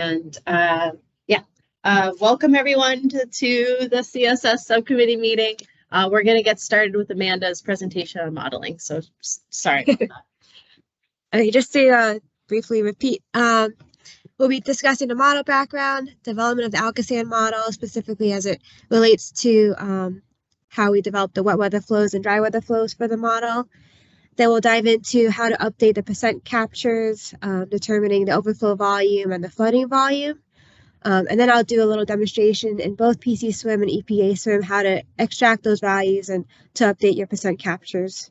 And welcome everyone to the CSS subcommittee meeting. We're going to get started with Amanda's presentation on modeling. So sorry about that. Okay, just to briefly repeat, we'll be discussing the model background, development of the Alcosan model, specifically as it relates to how we develop the wet weather flows and dry weather flows for the model. Then we'll dive into how to update the percent captures, determining the overflow volume and the flooding volume. And then I'll do a little demonstration in both PC Swim and EPA Swim how to extract those values and to update your percent captures.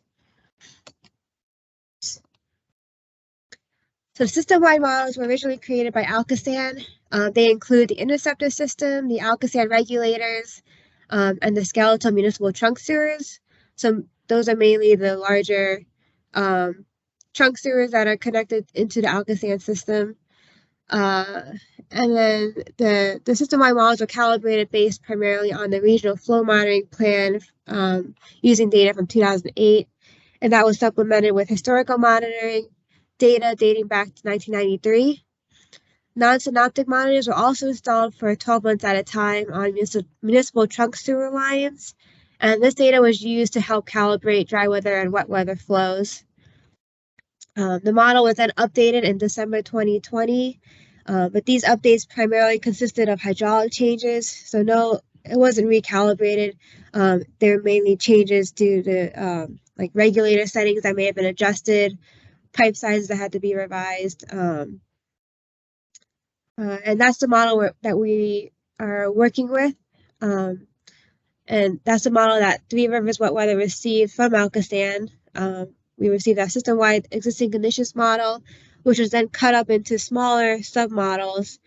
So system-wide models were originally created by Alcosan. They include the interceptor system, the Alcosan regulators, and the skeletal municipal trunk sewers. So those are mainly the larger trunk sewers that are connected into the Alcosan system. And then the system-wide models were calibrated based primarily on the regional flow monitoring plan using data from 2008. And that was supplemented with historical monitoring data dating back to 1993. Non-synoptic monitors were also installed for 12 months at a time on municipal trunk sewer lines. And this data was used to help calibrate dry weather and wet weather flows. The model was then updated in December 2020, but these updates primarily consisted of hydraulic changes. So no, it wasn't recalibrated. They were mainly changes due to like regulator settings that may have been adjusted, pipe sizes that had to be revised. And that's the model that we are working with. And that's the model that Three Rivers Wet Weather received from Alcosan. We received our system-wide existing conditions model, which was then cut up into smaller sub-models,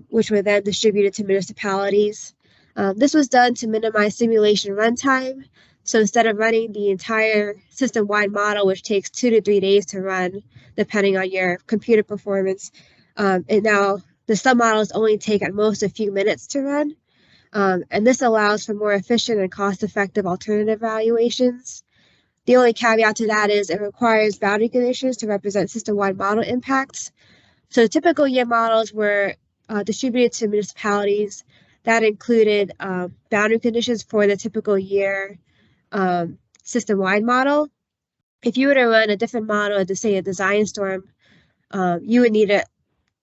which were then distributed to municipalities. This was done to minimize simulation runtime. So instead of running the entire system-wide model, which takes 2 to 3 days to run, depending on your computer performance, and now the sub-models only take at most a few minutes to run. And this allows for more efficient and cost-effective alternative valuations. The only caveat to that is it requires boundary conditions to represent system-wide model impacts. So typical year models were distributed to municipalities. That included boundary conditions for the typical year system-wide model. If you were to run a different model to say a design storm, you would need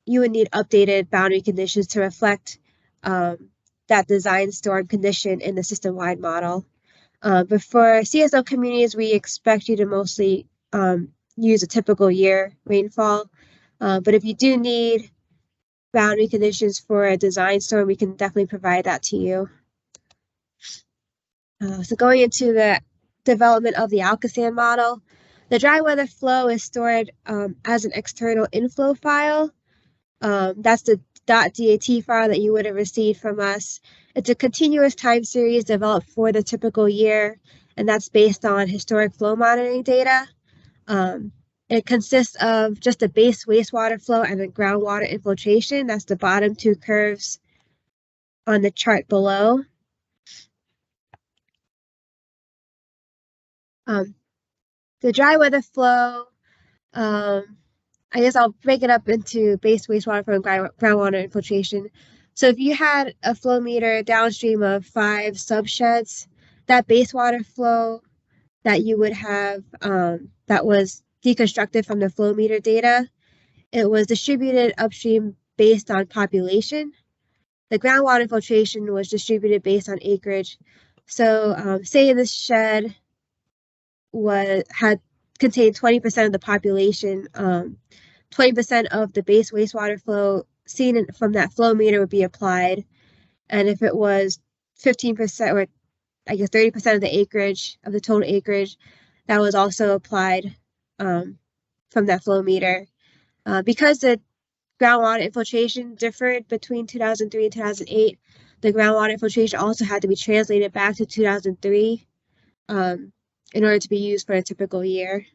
updated boundary conditions to reflect that design storm condition in the system-wide model. But for CSO communities, we expect you to mostly use a typical year rainfall. But if you do need boundary conditions for a design storm, we can definitely provide that to you. So going into the development of the Alcosan model, the dry weather flow is stored as an external inflow file. That's the .dat file that you would have received from us. It's a continuous time series developed for the typical year, and that's based on historic flow monitoring data. It consists of just a base wastewater flow and a groundwater infiltration. That's the bottom two curves on the chart below. The dry weather flow, I guess I'll break it up into base wastewater flow and groundwater infiltration. So if you had a flow meter downstream of 5 subsheds, that base water flow that you would have that was deconstructed from the flow meter data, it was distributed upstream based on population. The groundwater infiltration was distributed based on acreage. So say this shed contained 20% of the population, 20% of the base wastewater flow seen from that flow meter would be applied. And if it was 15% or I guess 30% of the acreage, of the total acreage, that was also applied from that flow meter. Because the groundwater infiltration differed between 2003 and 2008, the groundwater infiltration also had to be translated back to 2003 in order to be used for a typical year.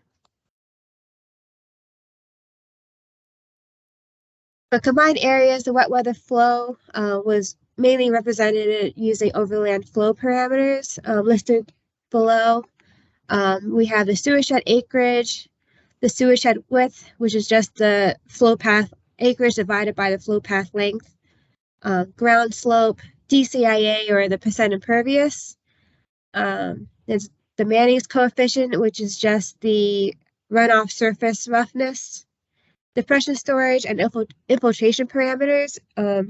For combined areas, the wet weather flow was mainly represented using overland flow parameters listed below. We have the sewer shed acreage, the sewer shed width, which is just the flow path acreage divided by the flow path length, ground slope, DCIA, or the percent impervious. There's the Manning's coefficient, which is just the runoff surface roughness, depression storage, and infiltration parameters. For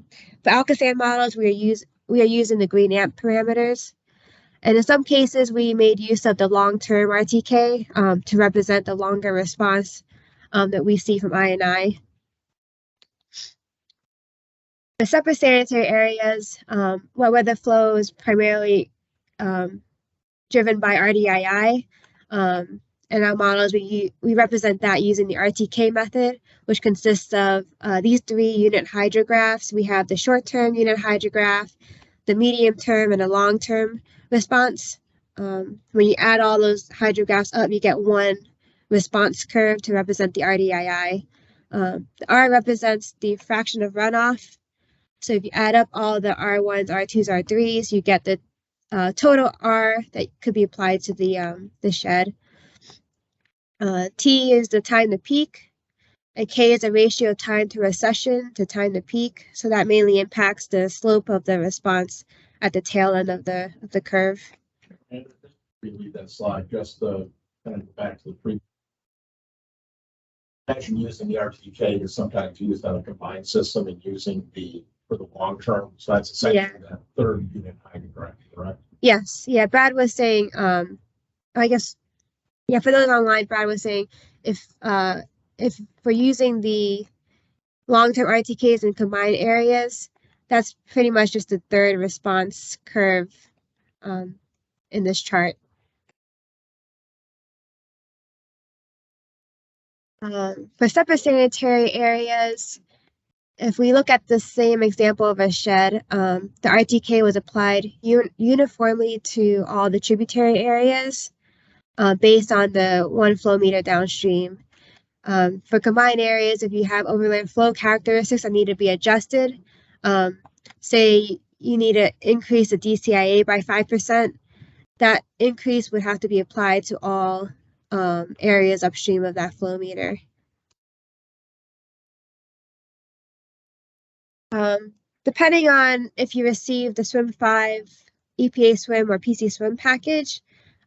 Alka-Sand models, we are using the green amp parameters. And in some cases, we made use of the long-term RTK to represent the longer response that we see from I&I. The separate sanitary areas, where the flow is primarily driven by RDII. In our models, we represent that using the RTK method, which consists of these 3 unit hydrographs. We have the short-term unit hydrograph, the medium-term, and a long-term response. When you add all those hydrographs up, you get one response curve to represent the RDII. The R represents the fraction of runoff. So if you add up all the R1s, R2s, R3s, you get the total R that could be applied to the shed. T is the time to peak, and K is a ratio of time to recession to time to peak. So that mainly impacts the slope of the response at the tail end of the curve. And read that slide, just kind of back to the previous. Imagine using the RTK is sometimes used on a combined system and using for the long term. So that's essentially that 3rd unit hydrograph, correct? Yes. Yeah. Brad was saying, I guess, yeah, for those online, Brad was saying if we're using the long-term RTKs in combined areas, that's pretty much just the 3rd response curve in this chart. For separate sanitary areas, if we look at the same example of a shed, the RTK was applied uniformly to all the tributary areas based on the 1 flow meter downstream. For combined areas, if you have overland flow characteristics that need to be adjusted, say you need to increase the DCIA by 5%, that increase would have to be applied to all areas upstream of that flow meter. Depending on if you receive the SWIM 5 EPA SWIM or PC SWIM package,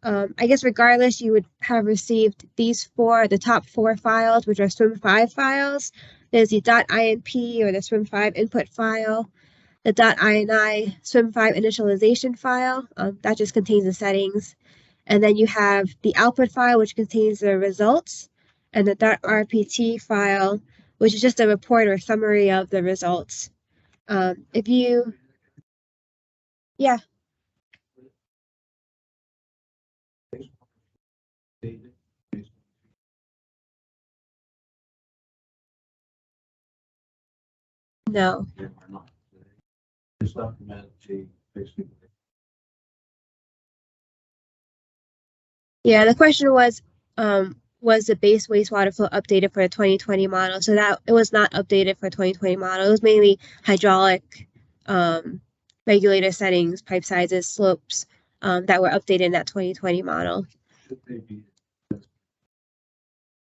I guess regardless, you would have received the top 4 files, which are SWIM 5 files. There's the .inp or the SWIM 5 input file, the .ini SWIM 5 initialization file, that just contains the settings. And then you have the output file, which contains the results, and the .rpt file, which is just a report or summary of the results. Yeah. No. Yeah, the question was the base wastewater flow updated for the 2020 model? So that it was not updated for 2020 model. It was mainly hydraulic regulator settings, pipe sizes, slopes that were updated in that 2020 model.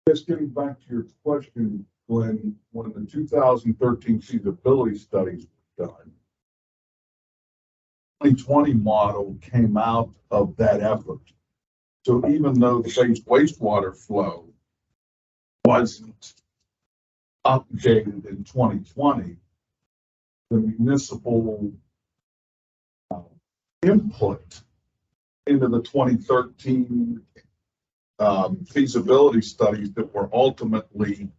Just getting back to your question, Glenn, when the 2013 feasibility studies were done, 2020 model came out of that effort. So even though the base wastewater flow wasn't updated in 2020, the municipal input into the 2013 feasibility studies that were ultimately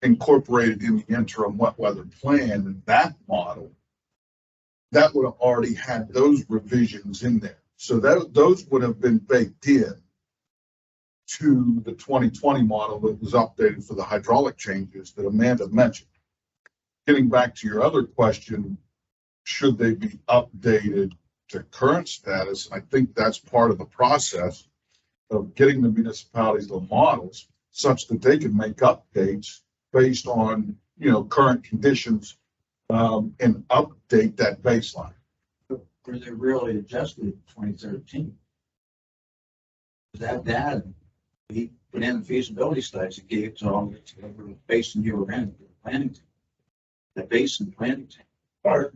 incorporated in the interim wet weather plan and that model, that would have already had those revisions in there. So those would have been baked in to the 2020 model that was updated for the hydraulic changes that Amanda mentioned. Getting back to your other question, should they be updated to current status? I think that's part of the process of getting the municipalities the models such that they can make updates based on, current conditions and update that baseline. Were they really adjusted in 2013? That data we put in the feasibility studies, it gave to all the basin you were in planning. the basin planning tank. Or-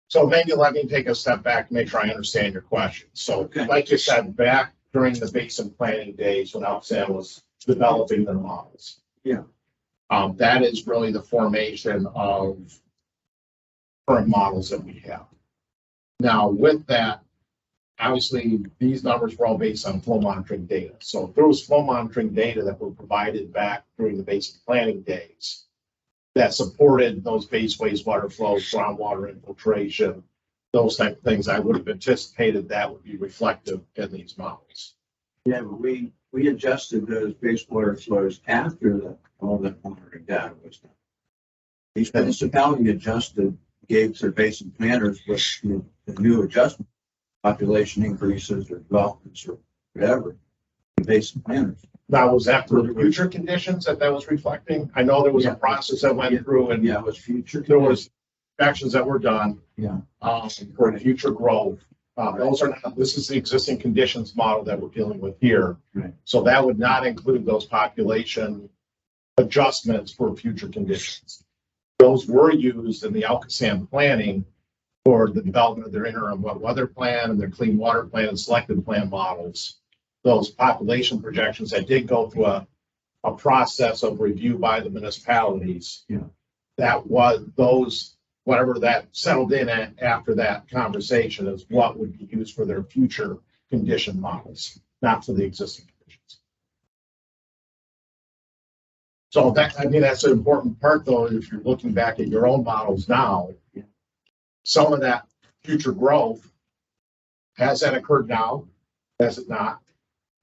So maybe let me take a step back and make sure I understand your question. So Okay. like you said, back during the basin planning days when Alexan was developing their models. Yeah. That is really the formation of current models that we have. Now with that, obviously these numbers were all based on flow monitoring data. So if there was flow monitoring data that were provided back during the basin planning days that supported those base wastewater flows, groundwater infiltration, those type of things, I would have anticipated that would be reflective in these models. Yeah, but we adjusted those wastewater flows after all that monitoring data was done. Each municipality adjusted, gave their basin planners with the new adjustment, population increases or developments or whatever, the basin planners. Now, was that for the future conditions that was reflecting? I know there was a process that went through and Yeah, it was future. there was actions that were done. Yeah. For future growth. Those are not, this is the existing conditions model that we're dealing with here. Right. So that would not include those population adjustments for future conditions. Those were used in the Alcoasand planning for the development of their interim wet weather plan and their clean water plan and selected plan models. Those population projections that did go through a process of review by the municipalities. Yeah. That was those, whatever that settled in at after that conversation is what would be used for their future condition models, not for the existing conditions. So that, I mean, that's an important part though, if you're looking back at your own models now, some of that future growth, has that occurred now? Has it not?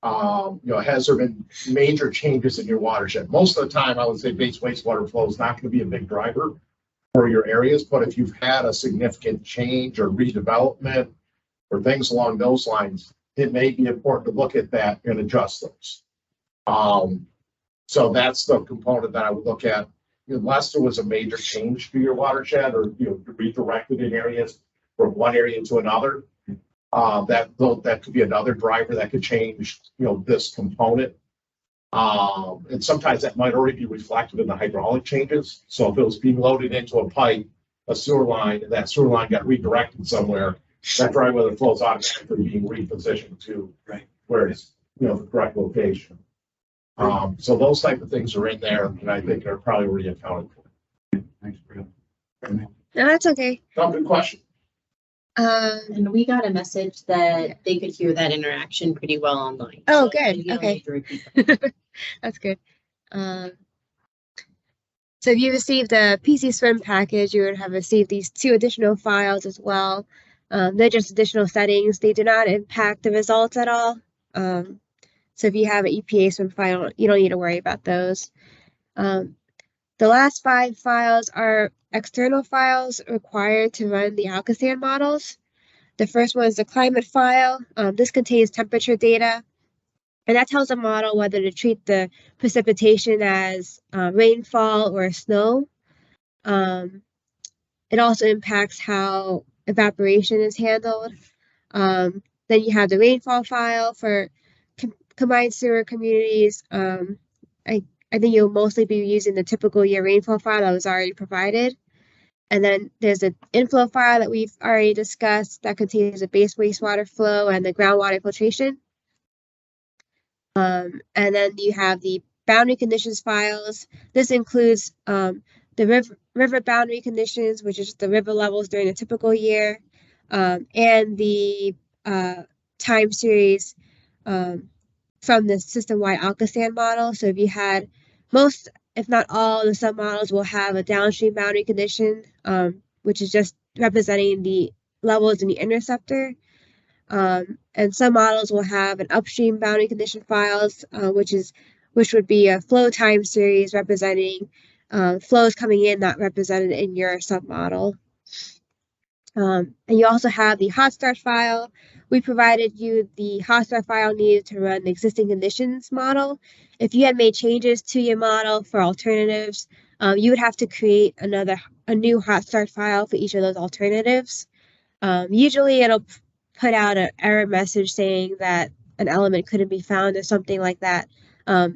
Has there been major changes in your watershed? Most of the time, I would say base wastewater flow is not going to be a big driver for your areas, but if you've had a significant change or redevelopment or things along those lines, it may be important to look at that and adjust those. So that's the component that I would look at, unless there was a major change to your watershed or redirected in areas from one area to another. That could be another driver that could change, this component. And sometimes that might already be reflected in the hydraulic changes. So if it was being loaded into a pipe, a sewer line, and that sewer line got redirected somewhere, that dry weather flow is automatically being repositioned to where it's, the correct location. So those type of things are in there, and I think are probably already accounted for. Thanks, Brad. No, that's okay. Oh, good question. And we got a message that they could hear that interaction pretty well online. Oh, So good. you don't Okay. need to repeat that. That's good. So if you received a PC Swim package, you would have received these 2 additional files as well. They're just additional settings. They do not impact the results at all. So if you have an EPA Swim file, you don't need to worry about those. The last 5 files are external files required to run the Alcoasand models. The first one is the climate file. This contains temperature data, and that tells the model whether to treat the precipitation as rainfall or snow. It also impacts how evaporation is handled. Then you have the rainfall file for combined sewer communities. I think you'll mostly be using the typical year rainfall file that was already provided. And then there's an inflow file that we've already discussed that contains the base wastewater flow and the groundwater filtration. And then you have the boundary conditions files. This includes the river boundary conditions, which is the river levels during a typical year, and the time series from the system-wide Alcoasand model. So if you had most, if not all, the submodels will have a downstream boundary condition, which is just representing the levels in the interceptor. And some models will have an upstream boundary condition files, which would be a flow time series representing flows coming in not represented in your submodel. And you also have the hot start file. We provided you the hot start file needed to run the existing conditions model. If you had made changes to your model for alternatives, you would have to create a new hot start file for each of those alternatives. Usually it'll put out an error message saying that an element couldn't be found or something like that,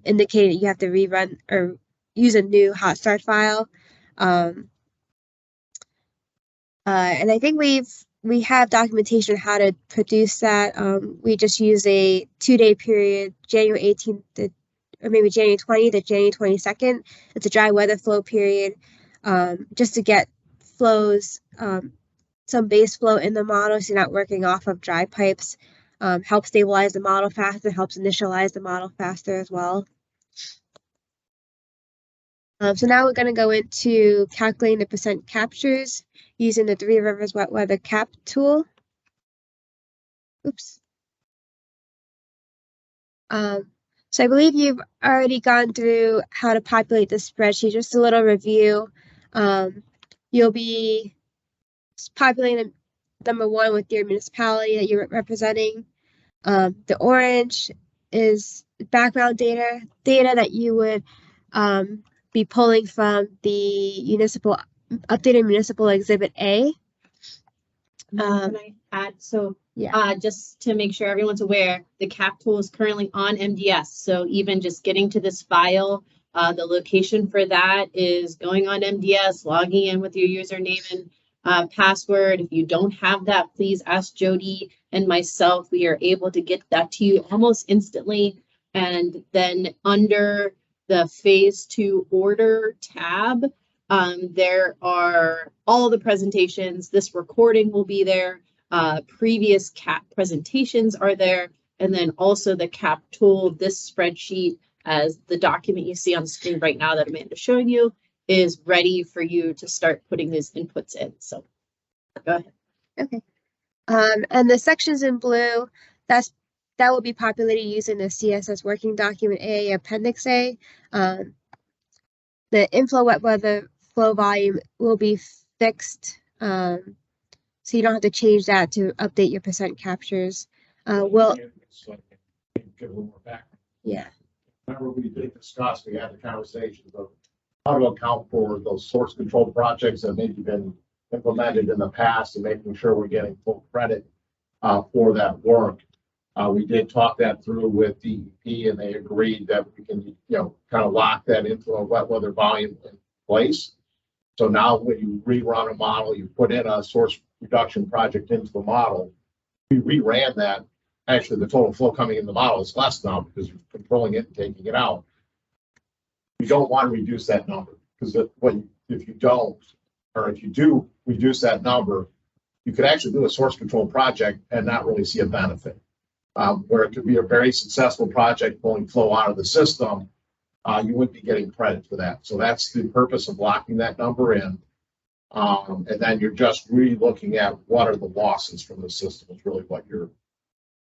indicating you have to rerun or use a new hot start file. And I think we have documentation on how to produce that. We just use a 2-day period, January 18th to, or maybe January 20th to January 22nd. It's a dry weather flow period, just to get flows, some base flow in the model, so you're not working off of dry pipes. Helps stabilize the model faster, helps initialize the model faster as well. So now we're going to go into calculating the percent captures using the Three Rivers Wet Weather Cap tool. Oops. So I believe you've already gone through how to populate the spreadsheet. Just a little review. You'll be populating number 1 with your municipality that you're representing. The orange is background data that you would be pulling from the updated municipal exhibit A. Can I add? So Yeah. just to make sure everyone's aware, the CAP tool is currently on MDS. So even just getting to this file, the location for that is going on MDS, logging in with your username and password. If you don't have that, please ask Jody and myself. We are able to get that to you almost instantly. And then under the phase 2 order tab, there are all the presentations. This recording will be there. Previous CAP presentations are there. And then also the CAP tool, this spreadsheet, as the document you see on screen right now that Amanda's showing you, is ready for you to start putting these inputs in. So go ahead. Okay. And the sections in blue, that will be populated using the CSS working document A, Appendix A. The inflow wet weather flow volume will be fixed, so you don't have to change that to update your percent captures. We'll Give a little more background. Yeah. Remember, we did discuss, we had the conversations of how to account for those source control projects that maybe been implemented in the past and making sure we're getting full credit for that work. We did talk that through with DEP and they agreed that we can, kind of lock that into a wet weather volume in place. So now when you rerun a model, you put in a source reduction project into the model, we reran that. Actually, the total flow coming in the model is less now because you're controlling it and taking it out. We don't want to reduce that number because if you don't, or if you do reduce that number, you could actually do a source control project and not really see a benefit. Where it could be a very successful project pulling flow out of the system, you wouldn't be getting credit for that. So that's the purpose of locking that number in. And then you're just really looking at what are the losses from the system is really what you're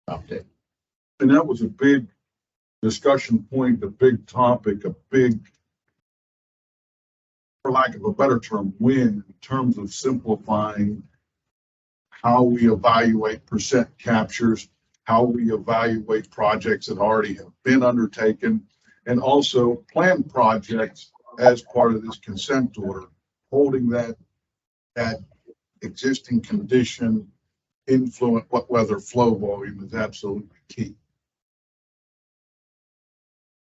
updating. And that was a big discussion point, a big topic, a big, for lack of a better term, win in terms of simplifying how we evaluate percent captures, how we evaluate projects that already have been undertaken, and also planned projects as part of this consent order, holding that existing condition influence what weather flow volume is absolutely key.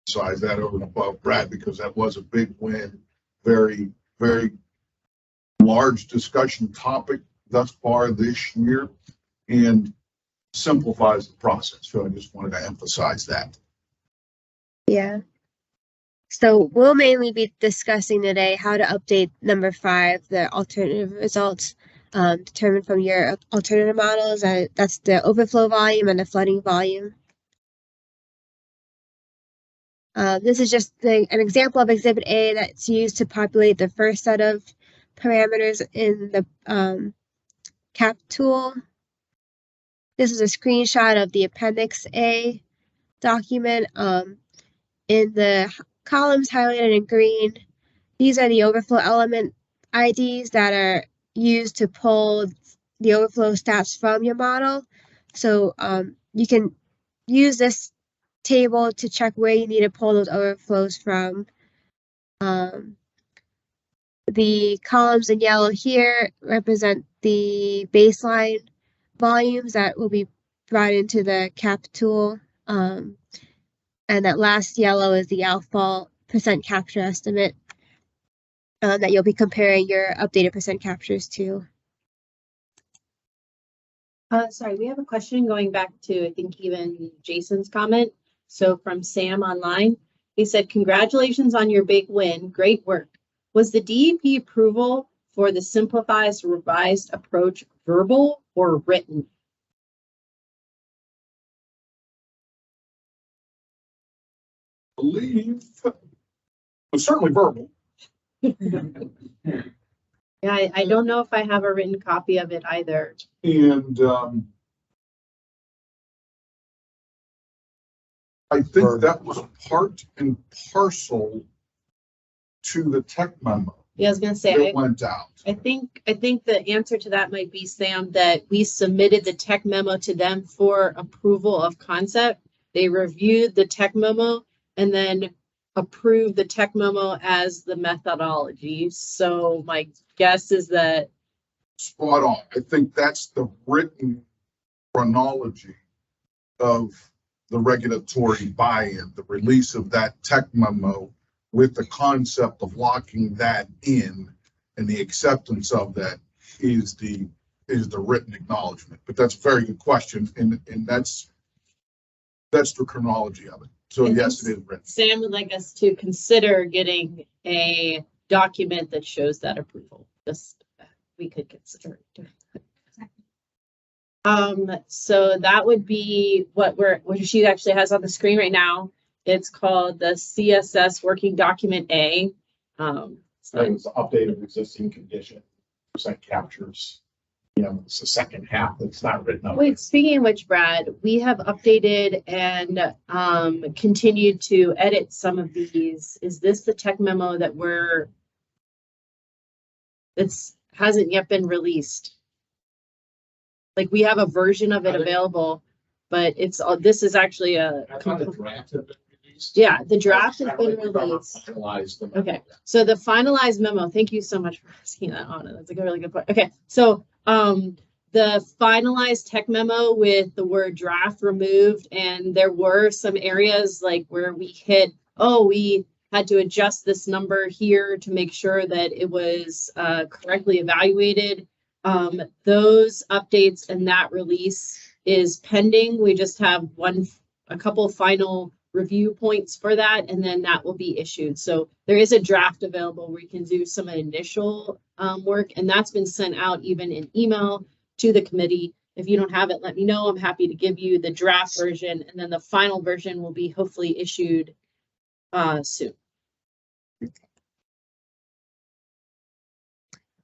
Besides that over and above Brad, because that was a big win, very, very large discussion topic thus far this year, and simplifies the process. So I just wanted to emphasize that. Yeah. So we'll mainly be discussing today how to update number 5, the alternative results determined from your alternative models. That's the overflow volume and the flooding volume. This is just an example of Exhibit A that's used to populate the first set of parameters in the CAP tool. This is a screenshot of the Appendix A document. In the columns highlighted in green, these are the overflow element IDs that are used to pull the overflow stats from your model. So you can use this table to check where you need to pull those overflows from. The columns in yellow here represent the baseline volumes that will be brought into the CAP tool. And that last yellow is the outfall percent capture estimate. that you'll be comparing your updated percent captures to. Sorry, we have a question going back to, I think, even Jason's comment. So from Sam online, he said, congratulations on your big win. Great work. Was the DEP approval for the simplified revised approach verbal or written? Believe, but certainly verbal. Yeah, I don't know if I have a written copy of it either. And I think that was part and parcel to the tech memo Yeah, I was gonna say, that went out. I think the answer to that might be, Sam, that we submitted the tech memo to them for approval of concept. They reviewed the tech memo and then approved the tech memo as the methodology. So my guess is that Spot on. I think that's the written chronology of the regulatory buy-in, the release of that tech memo with the concept of locking that in, and the acceptance of that is the written acknowledgement. But that's a very good question, and that's the chronology of it. So yes, it is written. Sam would like us to consider getting a document that shows that approval. Just we could consider it. So that would be what she actually has on the screen right now. It's called the CSS Working Document A. So it's the update of existing condition, percent captures. You know, it's the second half that's not written up. Wait, speaking of which, Brad, we have updated and continued to edit some of these. Is this the tech memo that hasn't yet been released? Like, we have a version of it available, but this is actually I thought the draft had been released. yeah, the draft has been released. Finalized the memo. Okay, so the finalized memo, thank you so much for asking that, Anna. That's a really good point. Okay, so the finalized tech memo with the word draft removed, and there were some areas like where we hit, we had to adjust this number here to make sure that it was correctly evaluated. Those updates and that release is pending. We just have a couple final review points for that, and then that will be issued. So there is a draft available where you can do some initial work, and that's been sent out even in email to the committee. If you don't have it, let me know. I'm happy to give you the draft version, and then the final version will be hopefully issued soon.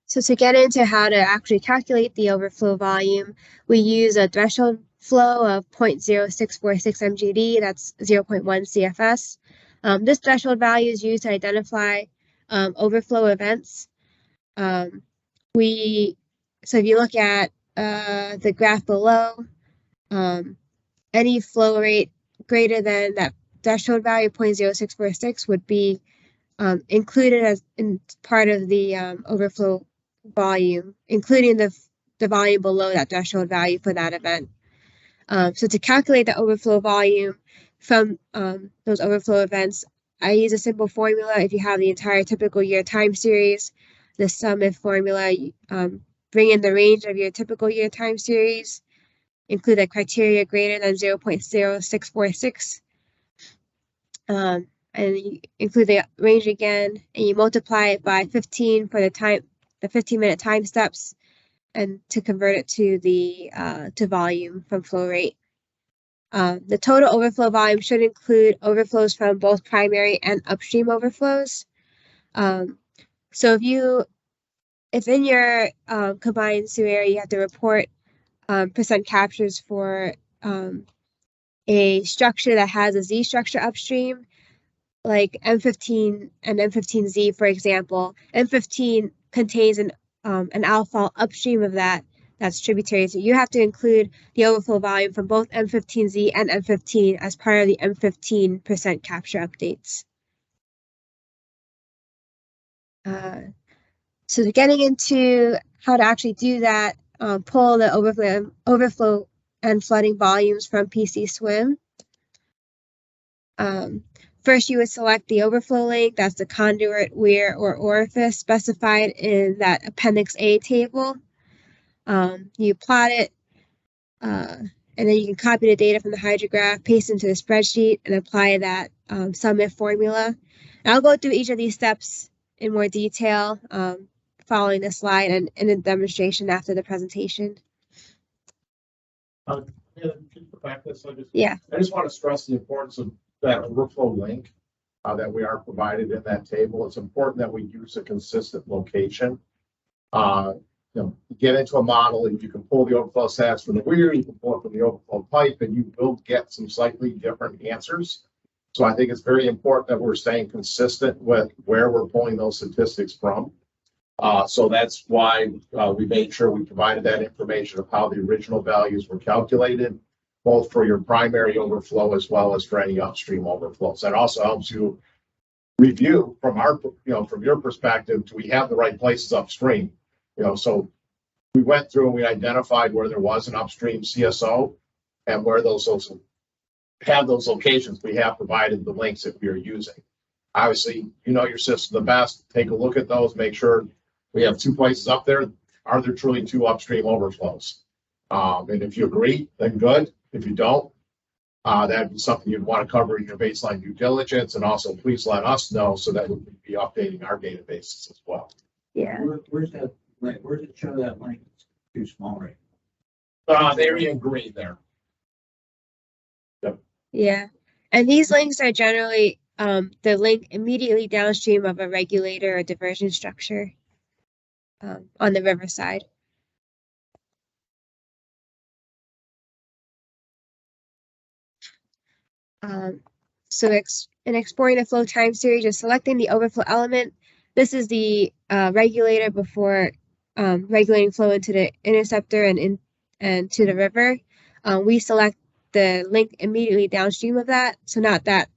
So to get into how to actually calculate the overflow volume, we use a threshold flow of 0.0646 MGD, that's 0.1 CFS. This threshold value is used to identify overflow events. So if you look at the graph below, any flow rate greater than that threshold value 0.0646 would be included as in part of the overflow volume, including the volume below that threshold value for that event. So to calculate the overflow volume from those overflow events, I use a simple formula. If you have the entire typical year time series, the sum if formula, bring in the range of your typical year time series, include a criteria greater than 0.0646, and you include the range again, and you multiply it by 15 for the 15-minute time steps, and to convert it to the to volume from flow rate. The total overflow volume should include overflows from both primary and upstream overflows. So if in your combined sewer area you have to report percent captures for a structure that has a Z structure upstream, like M15 and M15Z, for example, M15 contains an alpha upstream of that's tributary. So you have to include the overflow volume from both M15Z and M15 as part of the M15 percent capture updates. So getting into how to actually do that, pull the overflow and flooding volumes from PC Swim. First, you would select the overflow link. That's the conduit, weir, or orifice specified in that Appendix A table. You plot it, and then you can copy the data from the hydrograph, paste into the spreadsheet, and apply that SUMIF formula. And I'll go through each of these steps in more detail following the slide and in a demonstration after the presentation. Yeah. I just want to stress the importance of that overflow link that we are provided in that table. It's important that we use a consistent location. You get into a model and you can pull the overflow stats from the weir, you can pull it from the overflow pipe, and you will get some slightly different answers. So I think it's very important that we're staying consistent with where we're pulling those statistics from. So that's why we made sure we provided that information of how the original values were calculated, both for your primary overflow as well as for any upstream overflows. That also helps you review from from your perspective, do we have the right places upstream? So we went through and we identified where there was an upstream CSO and where those have those locations. We have provided the links that we are using. Obviously, your system the best. Take a look at those, make sure we have 2 places up there. Are there truly 2 upstream overflows? And if you agree, then good. If you don't, that'd be something you'd want to cover in your baseline due diligence. And also please let us know so that we can be updating our databases as well. Yeah. Where's that? Where does it show that link? It's too small, right? They're in green there. Yep. Yeah. And these links are generally the link immediately downstream of a regulator or diversion structure on the riverside. So in exploring the flow time series, just selecting the overflow element. This is the regulator before regulating flow into the interceptor and to the river. We select the link immediately downstream of that. So not that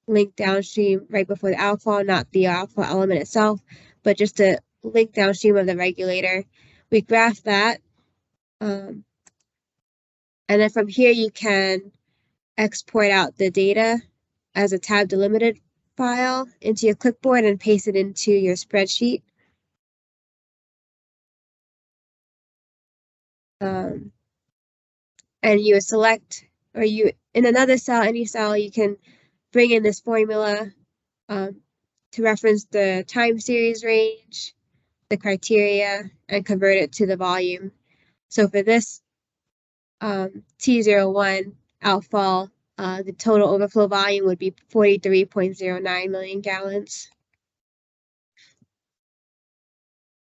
link downstream right before the outflow, not the outflow element itself, but just the link downstream of the regulator. We graph that. And then from here, you can export out the data as a tab delimited file into your clipboard and paste it into your spreadsheet. And you would select, or you in another cell, any cell, you can bring in this formula to reference the time series range, the criteria, and convert it to the volume. So for this T01 outfall, the total overflow volume would be 43.09 million gallons.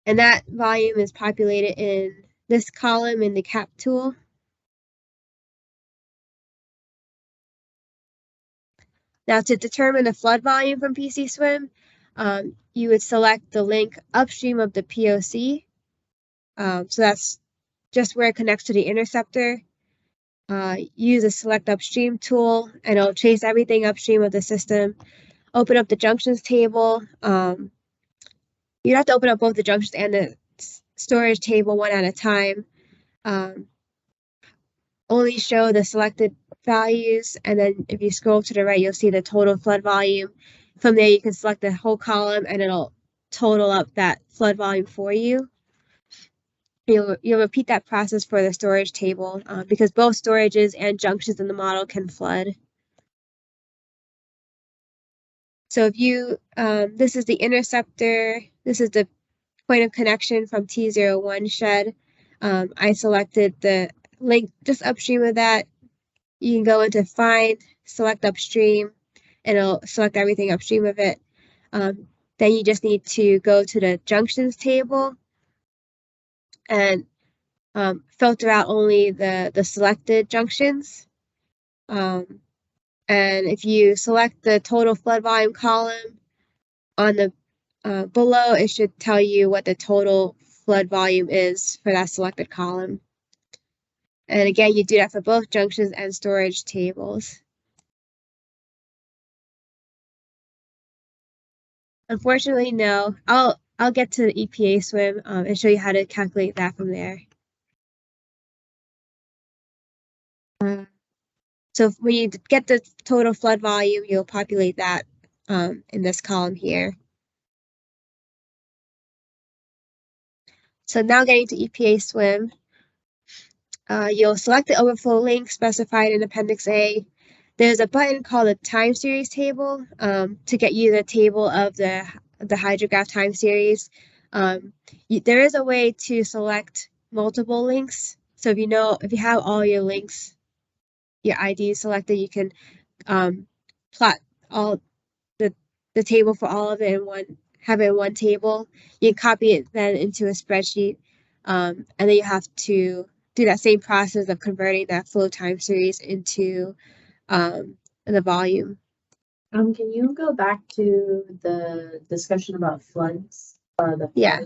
And that volume is populated in this column in the cap tool. Now to determine the flood volume from PC Swim, you would select the link upstream of the POC. So that's just where it connects to the interceptor. Use the select upstream tool and it'll trace everything upstream of the system. Open up the junctions table. You have to open up both the junctions and the storage table one at a time. Only show the selected values, and then if you scroll to the right, you'll see the total flood volume. From there, you can select the whole column and it'll total up that flood volume for you. You'll repeat that process for the storage table because both storages and junctions in the model can flood. So if you, this is the interceptor, this is the point of connection from T01 shed. I selected the link just upstream of that. You can go into find, select upstream, and it'll select everything upstream of it. Then you just need to go to the junctions table and filter out only the selected junctions. And if you select the total flood volume column on the below, it should tell you what the total flood volume is for that selected column. And again, you do that for both junctions and storage tables. Unfortunately, no. I'll get to the EPA swim and show you how to calculate that from there. So when you get the total flood volume, you'll populate that in this column here. So now getting to EPA swim, you'll select the overflow link specified in Appendix A. There's a button called the time series table to get you the table of the hydrograph time series. There is a way to select multiple links. So if you have all your links, your IDs selected, you can plot all the table for all of it have it in one table. You can copy it then into a spreadsheet, and then you have to do that same process of converting that flow time series into the volume. Can you go back to the discussion about floods? Yeah.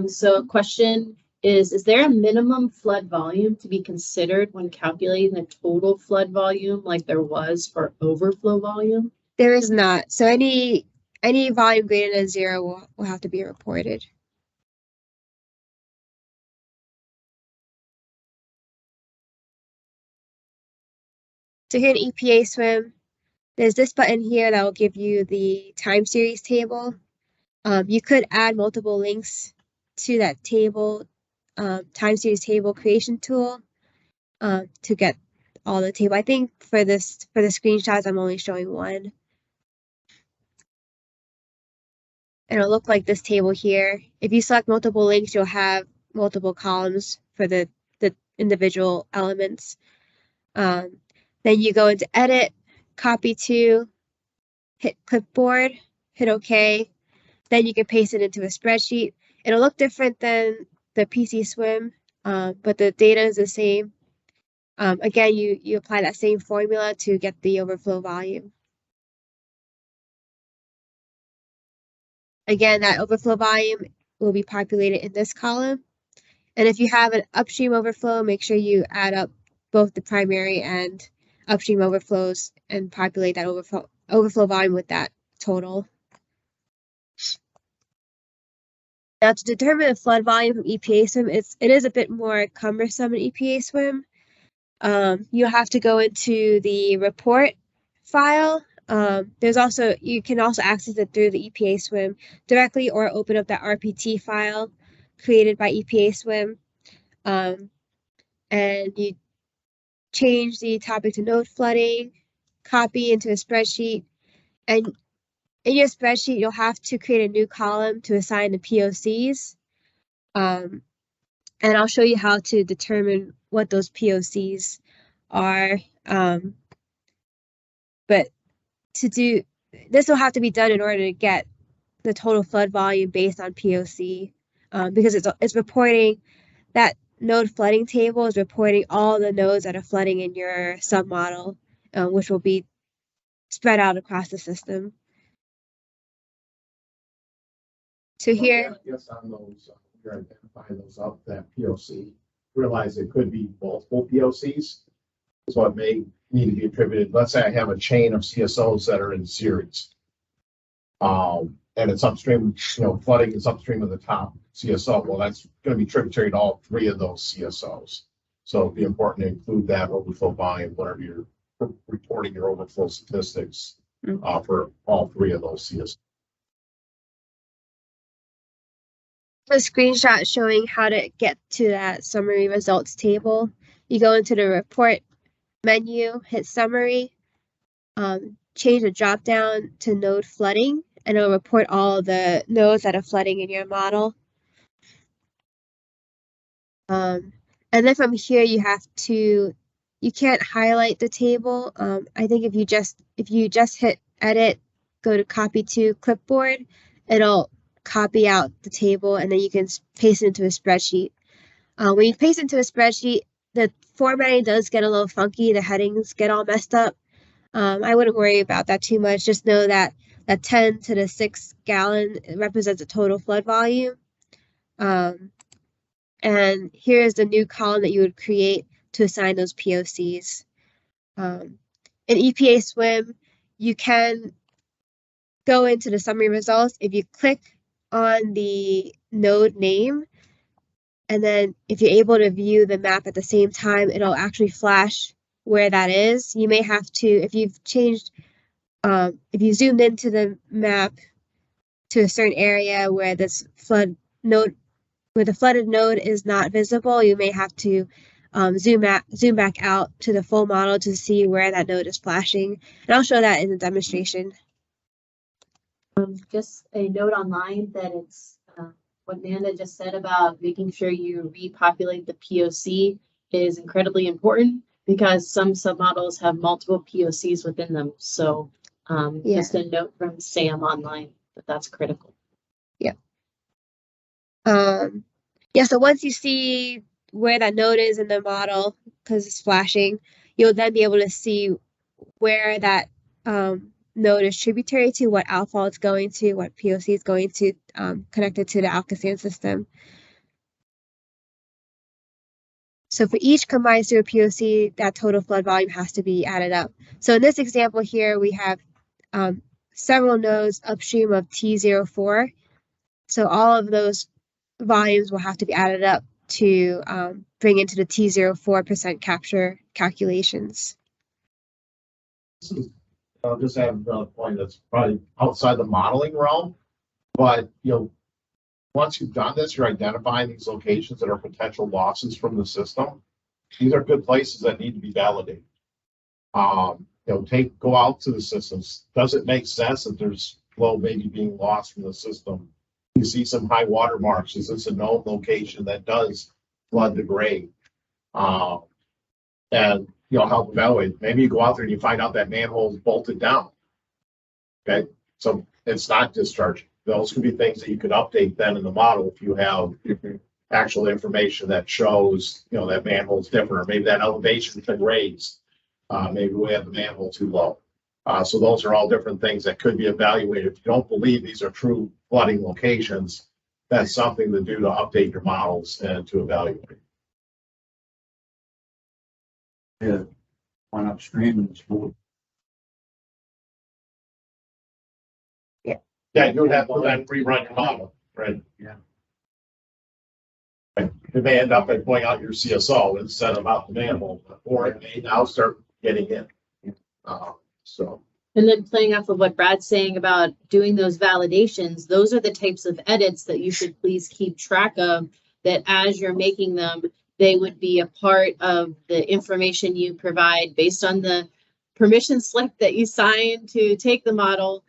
So a question is there a minimum flood volume to be considered when calculating the total flood volume like there was for overflow volume? There is not. So any volume greater than 0 will have to be reported. So here in EPA swim, there's this button here that will give you the time series table. You could add multiple links to that table, time series table creation tool, to get all the table. I think for the screenshots, I'm only showing one. And it'll look like this table here. If you select multiple links, you'll have multiple columns for the individual elements. Then you go into Edit, Copy To, hit Clipboard, hit OK. Then you can paste it into a spreadsheet. It'll look different than the PC Swim, but the data is the same. Again, you apply that same formula to get the overflow volume. Again, that overflow volume will be populated in this column. And if you have an upstream overflow, make sure you add up both the primary and upstream overflows and populate that overflow volume with that total. Now, to determine the flood volume from EPA swim, it is a bit more cumbersome in EPA swim. You'll have to go into the report file. You can also access it through the EPA swim directly or open up that RPT file created by EPA swim. And you change the topic to node flooding, copy into a spreadsheet, and in your spreadsheet, you'll have to create a new column to assign the POCs. And I'll show you how to determine what those POCs are. But this will have to be done in order to get the total flood volume based on POC, because it's reporting that node flooding table is reporting all the nodes that are flooding in your submodel, which will be spread out across the system. So here, Yes, on those, you're identifying those up, that POC, realize it could be multiple POCs. So it may need to be attributed. Let's say I have a chain of CSOs that are in series. And it's upstream, flooding is upstream of the top CSO. Well, that's going to be tributary to all 3 of those CSOs. So it'd be important to include that overflow volume whenever you're reporting your overflow statistics for all 3 of those CSOs. a screenshot showing how to get to that summary results table. You go into the report menu, hit summary, change the drop down to node flooding, and it'll report all the nodes that are flooding in your model. And then from here, you can't highlight the table. I think if you just hit edit, go to copy to clipboard, it'll copy out the table, and then you can paste it into a spreadsheet. When you paste into a spreadsheet, the formatting does get a little funky. The headings get all messed up. I wouldn't worry about that too much. Just know that 10 to the 6 gallon represents a total flood volume. And here's the new column that you would create to assign those POCs. In EPA swim, you can go into the summary results. If you click on the node name, and then if you're able to view the map at the same time, it'll actually flash where that is, you may have to, if you've changed, if you zoomed into the map to a certain area where this flood node, where the flooded node is not visible, you may have to zoom back out to the full model to see where that node is flashing. And I'll show that in the demonstration. Just a note online that it's what Amanda just said about making sure you repopulate the POC is incredibly important because some submodels have multiple POCs within them. So just a note from Sam online that that's critical. Yeah, so once you see where that node is in the model, because it's flashing, you'll then be able to see where that node is tributary to, what outfall it's going to, what POC is going to, connected to the Alcosan system. So for each combined sewer POC, that total flood volume has to be added up. So in this example here, we have several nodes upstream of T04. So all of those volumes will have to be added up to bring into the T04% capture calculations. I'll just add another point that's probably outside the modeling realm, but once you've done this, you're identifying these locations that are potential losses from the system. These are good places that need to be validated. Go out to the systems. Does it make sense that there's flow maybe being lost from the system? You see some high water marks. Is this a known location that does flood the grade? And help evaluate. Maybe you go out there and you find out that manhole is bolted down. Okay, so it's not discharging. Those could be things that you could update then in the model if you have actual information that shows that manhole is different, or maybe that elevation's been raised. Maybe we have the manhole too low. So those are all different things that could be evaluated. If you don't believe these are true flooding locations, that's something to do to update your models and to evaluate. Yeah, one upstream and school. Yeah, you would have to then rerun your model, right? Yeah. It may end up at going out your CSO instead of out the manhole, or it may now start getting in. And then playing off of what Brad's saying about doing those validations, those are the types of edits that you should please keep track of, that as you're making them, they would be a part of the information you provide based on the permission slip that you sign to take the model.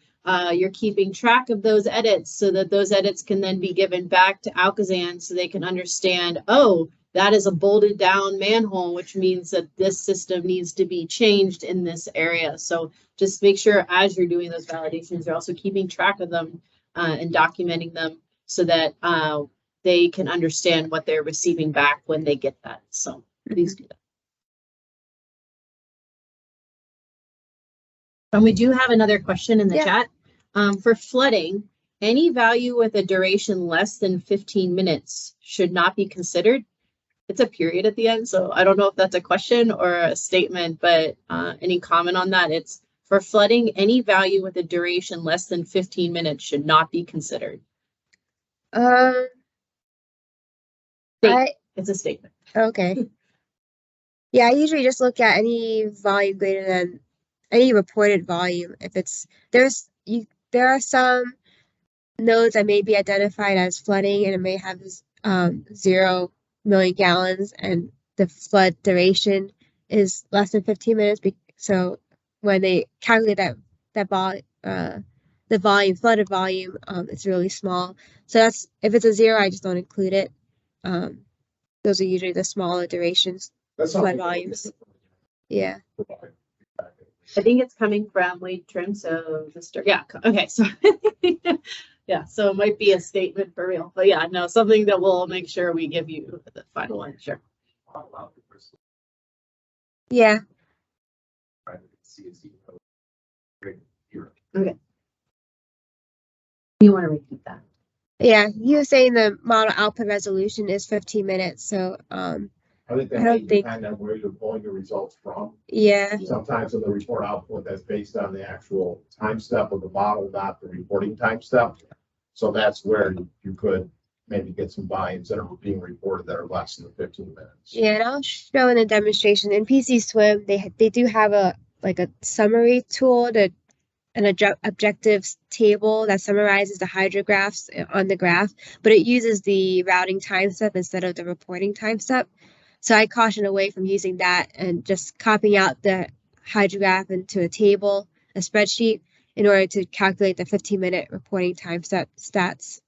You're keeping track of those edits so that those edits can then be given back to Alcosan so they can understand, oh, that is a bolted down manhole, which means that this system needs to be changed in this area. So just make sure as you're doing those validations, you're also keeping track of them and documenting them so that they can understand what they're receiving back when they get that. So please do that. And we do have another question in the chat. For flooding, any value with a duration less than 15 minutes should not be considered. It's a period at the end, so I don't know if that's a question or a statement, but any comment on that? It's for flooding, any value with a duration less than 15 minutes should not be considered. It's a statement. Okay. Yeah, I usually just look at any volume greater than any reported volume. If it's there are some nodes that may be identified as flooding and it may have 0 million gallons and the flood duration is less than 15 minutes. So when they calculate the flooded volume, it's really small. So that's, if it's a 0, I just don't include it. Those are usually the smaller durations, flood volumes. Yeah. I think it's coming from Wade Trim, so okay, so yeah, so it might be a statement for real, but yeah, no, something that we'll make sure we give you the final one, sure. Yeah. Okay. You want to repeat that? Yeah, you were saying the model output resolution is 15 minutes, so I think that may depend on where you're pulling your results from. Yeah. Sometimes in the report output, that's based on the actual time step of the model, not the reporting time step. So that's where you could maybe get some volumes that are being reported that are less than 15 minutes. Yeah, and I'll show in a demonstration in PC Swim. They do have a summary tool an objectives table that summarizes the hydrographs on the graph, but it uses the routing time step instead of the reporting time step. So I caution away from using that and just copying out the hydrograph into a table, a spreadsheet, in order to calculate the 15-minute reporting time step stats.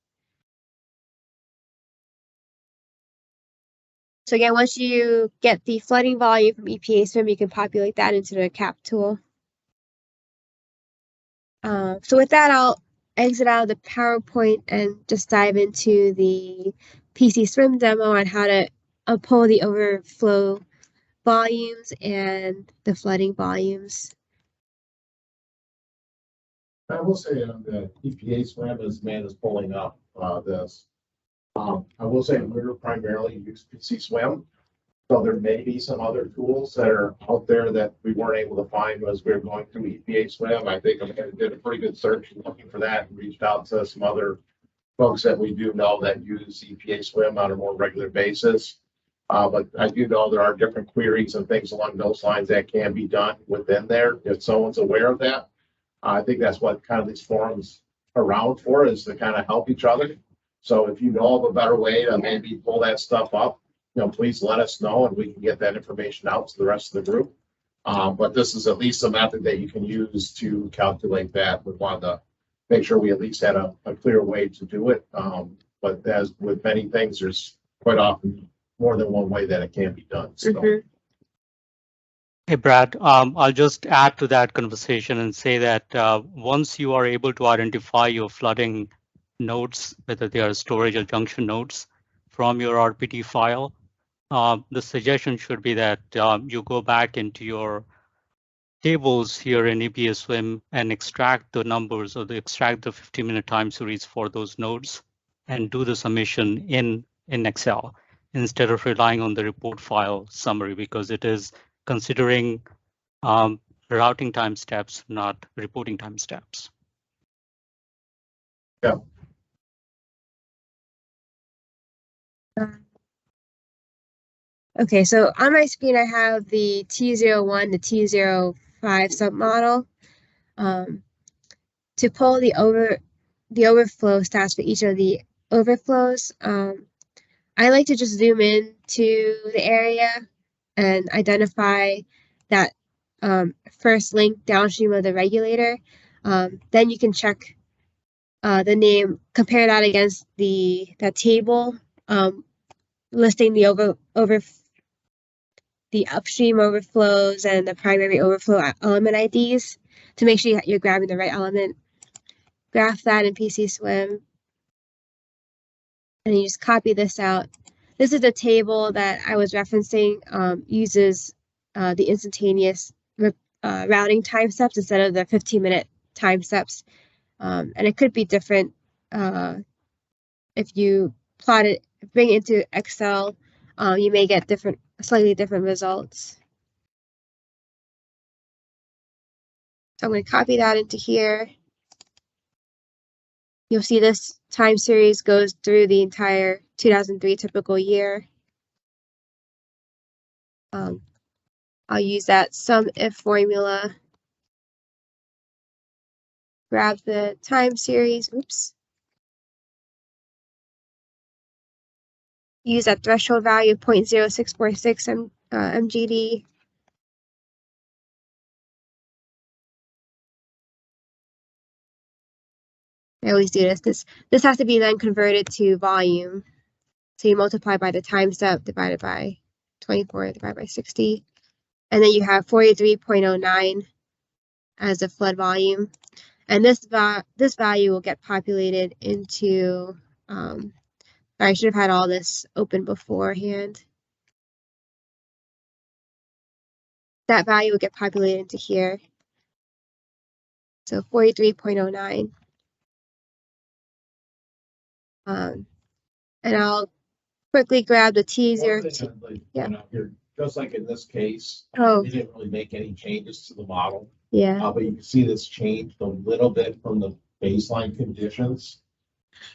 So again, once you get the flooding volume from EPA Swim, you can populate that into the CAP tool. So with that, I'll exit out of the PowerPoint and just dive into the PC Swim demo on how to pull the overflow volumes and the flooding volumes. I will say on the EPA Swim, as man is pulling up this, I will say we're primarily use PC Swim. So there may be some other tools that are out there that we weren't able to find as we were going through EPA Swim. I think I did a pretty good search looking for that and reached out to some other folks that we do know that use EPA Swim on a more regular basis. But I do know there are different queries and things along those lines that can be done within there if someone's aware of that. I think that's what kind of these forums are around for, is to kind of help each other. So if you know of a better way to maybe pull that stuff up, please let us know and we can get that information out to the rest of the group. But this is at least a method that you can use to calculate that. We wanted to make sure we at least had a clear way to do it. But as with many things, there's quite often more than one way that it can be done. So. Hey, Brad, I'll just add to that conversation and say that once you are able to identify your flooding nodes, whether they are storage or junction nodes from your RPT file, the suggestion should be that you go back into your tables here in EPA Swim and extract the numbers or extract the 15-minute time series for those nodes and do the summation in Excel instead of relying on the report file summary, because it is considering routing time steps, not reporting time steps. Yeah. Okay, so on my screen, I have the T01 to T05 submodel. To pull the overflow stats for each of the overflows, I like to just zoom in to the area and identify that first link downstream of the regulator. Then you can check the name, compare that against that table listing the upstream overflows and the primary overflow element IDs to make sure you're grabbing the right element. Graph that in PC Swim. And you just copy this out. This is a table that I was referencing, uses the instantaneous routing time steps instead of the 15-minute time steps. And it could be different if you plot it, bring it into Excel, you may get slightly different results. So I'm going to copy that into here. You'll see this time series goes through the entire 2003 typical year. I'll use that sum if formula. Grab the time series. Oops. Use that threshold value of 0.0646 MGD. I always do this. This has to be then converted to volume. So you multiply by the time step divided by 24 divided by 60. And then you have 43.09 as the flood volume. And this value will get populated into, I should have had all this open beforehand. That value will get populated into here. So 43.09. And I'll quickly grab the T0. Yeah. Just like in this case, Oh. we didn't really make any changes to the model. Yeah. But you can see this changed a little bit from the baseline conditions.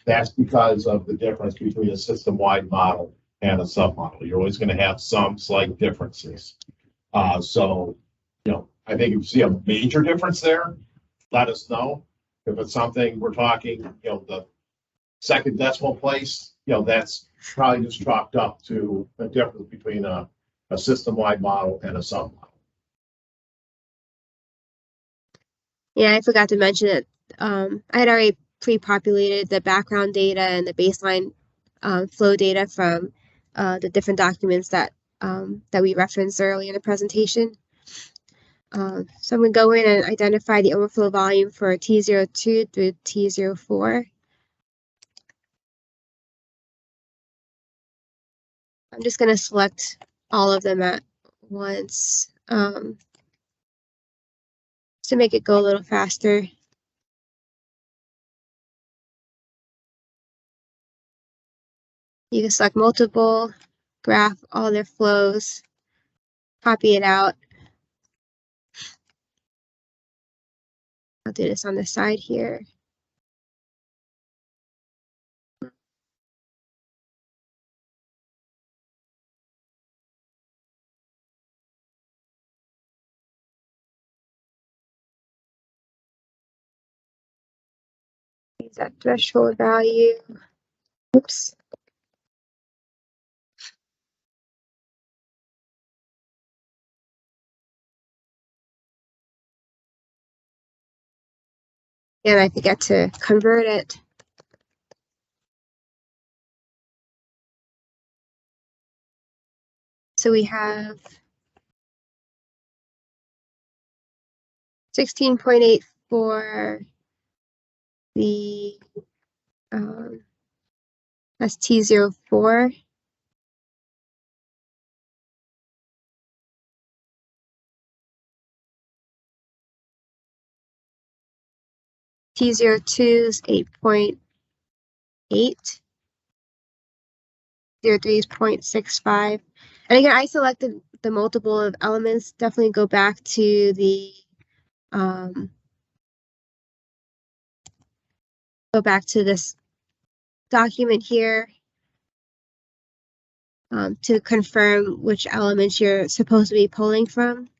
That's because of the difference between a system-wide model and a submodel. You're always going to have some slight differences. So, I think if you see a major difference there, let us know. If it's something we're talking, the second decimal place, that's probably just chalked up to a difference between a system-wide model and a submodel. Yeah, I forgot to mention it. I had already pre-populated the background data and the baseline flow data from the different documents that we referenced earlier in the presentation. So I'm going to go in and identify the overflow volume for T02 through T04. I'm just going to select all of them at once to make it go a little faster. You can select multiple, graph all their flows, copy it out. I'll do this on the side here. Use that threshold value. Oops. And I forget to convert it. So we have 16.8 for the that's T04. T02 is 8.8. 03 is 0.65. And again, I selected the multiple of elements. Definitely go back to the this document here to confirm which elements you're supposed to be pulling from.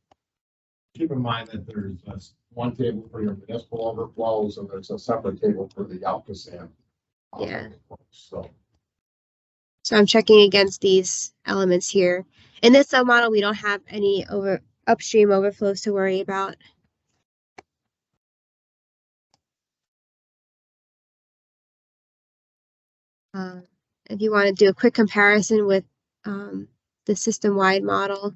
Keep in mind that there's one table for your municipal overflows and there's a separate table for the Alcosan. Yeah. So I'm checking against these elements here. In this submodel, we don't have any upstream overflows to worry about. If you want to do a quick comparison with the system-wide model,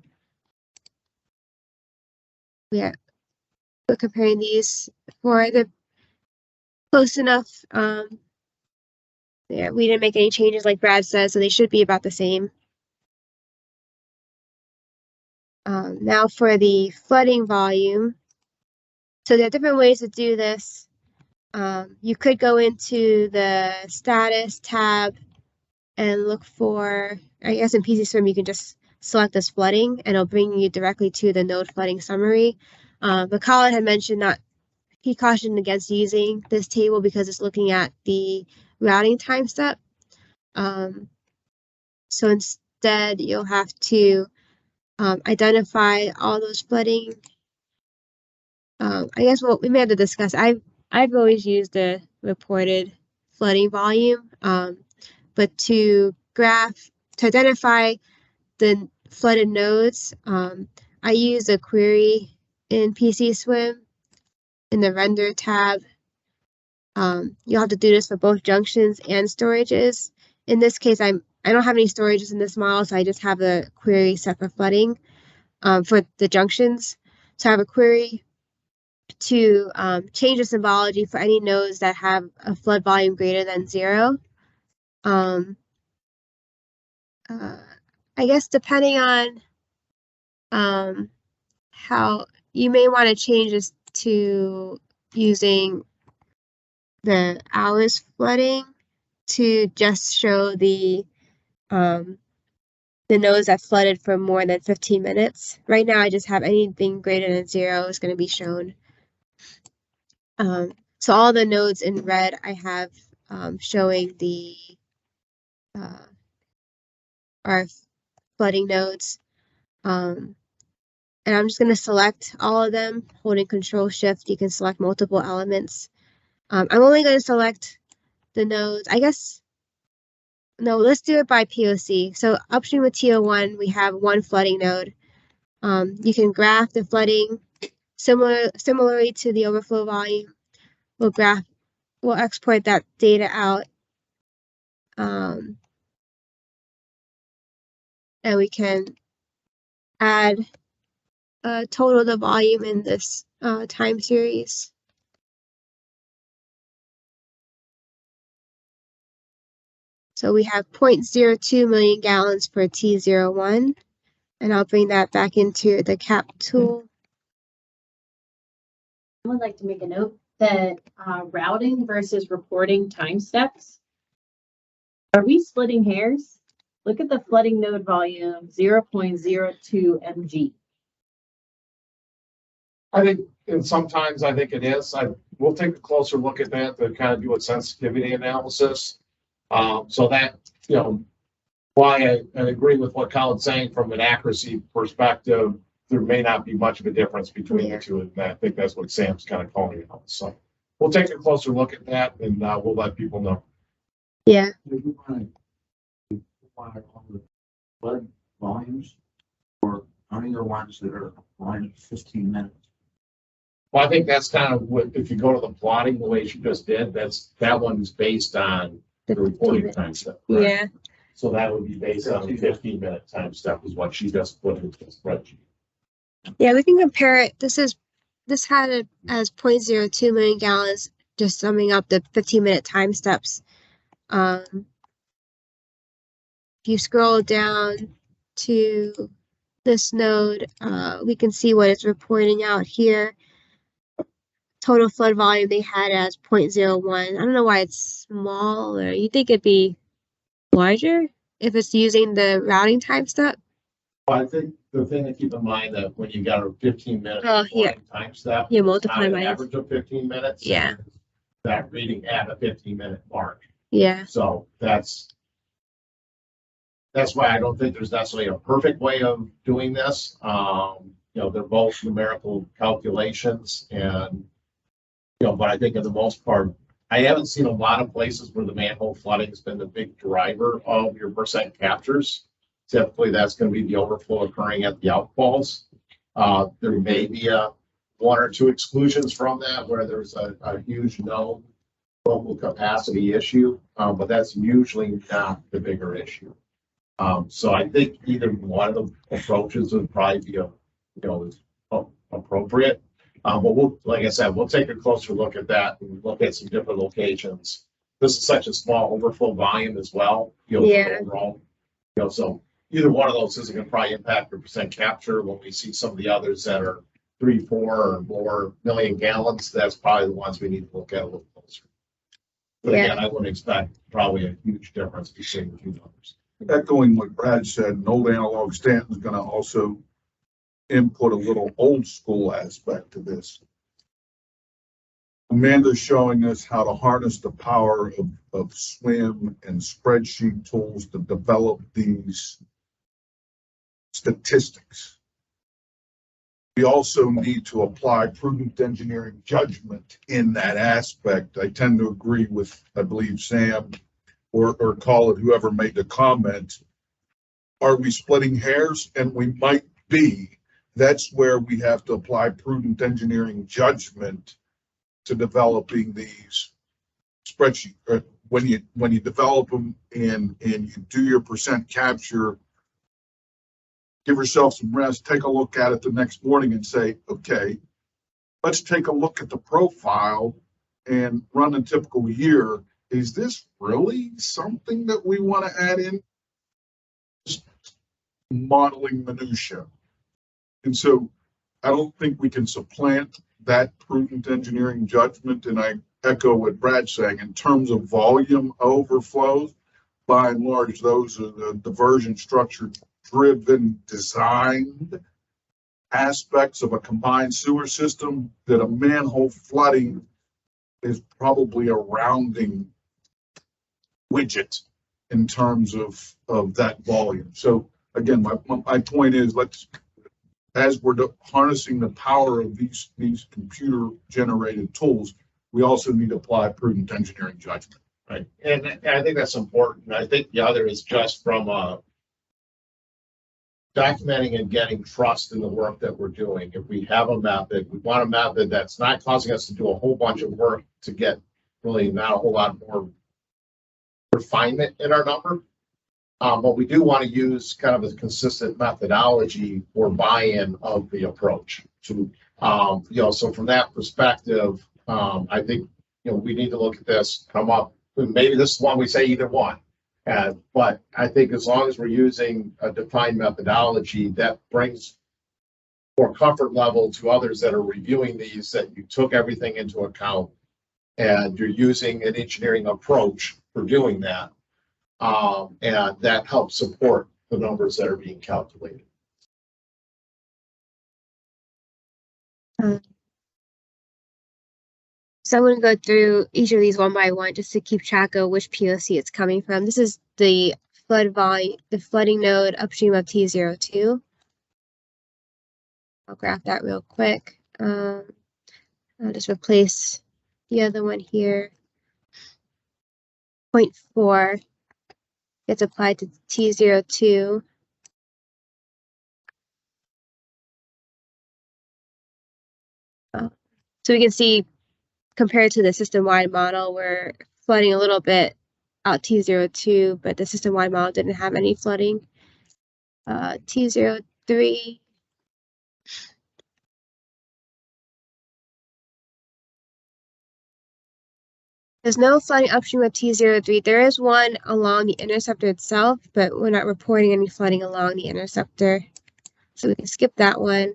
we're comparing these for the close enough. Yeah, we didn't make any changes like Brad said, so they should be about the same. Now for the flooding volume. So there are different ways to do this. You could go into the status tab and look for, I guess in PC Swim, you can just select this flooding and it'll bring you directly to the node flooding summary. But Colin had mentioned he cautioned against using this table because it's looking at the routing time step. So instead, you'll have to identify all those flooding. I guess we may have to discuss. I've always used the reported flooding volume, but to identify the flooded nodes, I use a query in PC Swim in the render tab. You'll have to do this for both junctions and storages. In this case, I don't have any storages in this model, so I just have the query set for flooding for the junctions. So I have a query to change the symbology for any nodes that have a flood volume greater than 0. I guess depending on how you may want to change this to using the hours flooding to just show the nodes that flooded for more than 15 minutes. Right now, I just have anything greater than 0 is going to be shown. So all the nodes in red, I have showing our flooding nodes. And I'm just going to select all of them, holding Control Shift. You can select multiple elements. I'm only going to select the nodes. I guess, no, let's do it by POC. So upstream with TO1, we have one flooding node. You can graph the flooding similarly to the overflow volume. We'll export that data out. And we can add total the volume in this time series. So we have 0.02 million gallons for T01, and I'll bring that back into the cap tool. I would like to make a note that routing versus reporting time steps. Are we splitting hairs? Look at the flooding node volume, 0.02 mg. I think, and sometimes I think it is. We'll take a closer look at that to kind of do a sensitivity analysis. So that, why I agree with what Colin's saying from an accuracy perspective, there may not be much of a difference between the two. And I think that's what Sam's kind of calling out. So we'll take a closer look at that and we'll let people know. Yeah. Do you want all the flood volumes, or only the ones that are line 15 minutes? Well, I think that's kind of what, if you go to the plotting the way she just did, that one's based on the reporting time step. Right? Yeah. So that would be based on the 15-minute time step is what she just put into the spreadsheet. Yeah, we can compare it. This had it as 0.02 million gallons, just summing up the 15-minute time steps. If you scroll down to this node, we can see what it's reporting out here. Total flood volume they had as 0.01. I don't know why it's smaller. You think it'd be larger if it's using the routing time step? Well, I think the thing to keep in mind that when you got a 15-minute time step, you multiply by an average of 15 minutes. Yeah. That reading at a 15-minute mark. Yeah. So that's why I don't think there's necessarily a perfect way of doing this. They're both numerical calculations and, but I think for the most part, I haven't seen a lot of places where the manhole flooding has been the big driver of your percent captures. Typically, that's going to be the overflow occurring at the outfalls. There may be one or two exclusions from that where there's a huge no local capacity issue, but that's usually not the bigger issue. So I think either one of the approaches would probably be appropriate. But like I said, we'll take a closer look at that and look at some different locations. This is such a small overflow volume as well. Overall, so either one of those is going to probably impact your percent capture. When we see some of the others that are 3, 4, or more million gallons, that's probably the ones we need to look at a little closer. But again, I wouldn't expect probably a huge difference between the two numbers. Echoing what Brad said, an old analog Stanton is going to also input a little old school aspect to this. Amanda's showing us how to harness the power of SWIM and spreadsheet tools to develop these statistics. We also need to apply prudent engineering judgment in that aspect. I tend to agree with, I believe, Sam or call it whoever made the comment. Are we splitting hairs? And we might be. That's where we have to apply prudent engineering judgment to developing these spreadsheets. When you develop them and you do your percent capture, give yourself some rest, take a look at it the next morning and say, okay, let's take a look at the profile and run a typical year. Is this really something that we want to add in? Just modeling minutia. And so I don't think we can supplant that prudent engineering judgment. And I echo what Brad's saying in terms of volume overflows. By and large, those are the diversion structure driven, designed aspects of a combined sewer system that a manhole flooding is probably a rounding widget in terms of that volume. So again, my point is, as we're harnessing the power of these computer generated tools, we also need to apply prudent engineering judgment. Right. And I think that's important. I think the other is just from documenting and getting trust in the work that we're doing. If we have a method, we want a method that's not causing us to do a whole bunch of work to get really not a whole lot more refinement in our number. But we do want to use kind of a consistent methodology for buy-in of the approach to, so from that perspective, I think, we need to look at this, come up, maybe this is one we say either one. But I think as long as we're using a defined methodology, that brings more comfort level to others that are reviewing these, that you took everything into account and you're using an engineering approach for doing that. And that helps support the numbers that are being calculated. So I'm going to go through each of these one by one just to keep track of which POC it's coming from. This is the flood volume, the flooding node upstream of T02. I'll graph that real quick. I'll just replace the other one here. 0.4 gets applied to T02. So we can see, compared to the system-wide model, we're flooding a little bit out T02, but the system-wide model didn't have any flooding. T03. There's no flooding upstream of T03. There is one along the interceptor itself, but we're not reporting any flooding along the interceptor. So we can skip that one.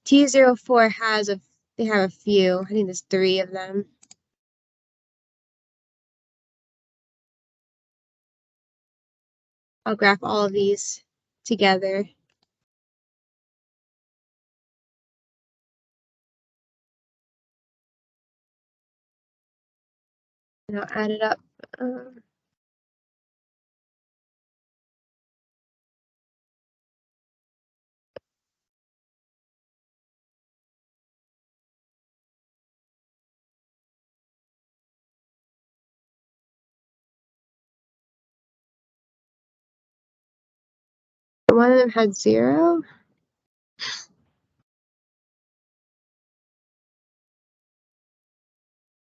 T04 has they have a few. I think there's 3 of them. I'll graph all of these together. And I'll add it up. One of them had 0.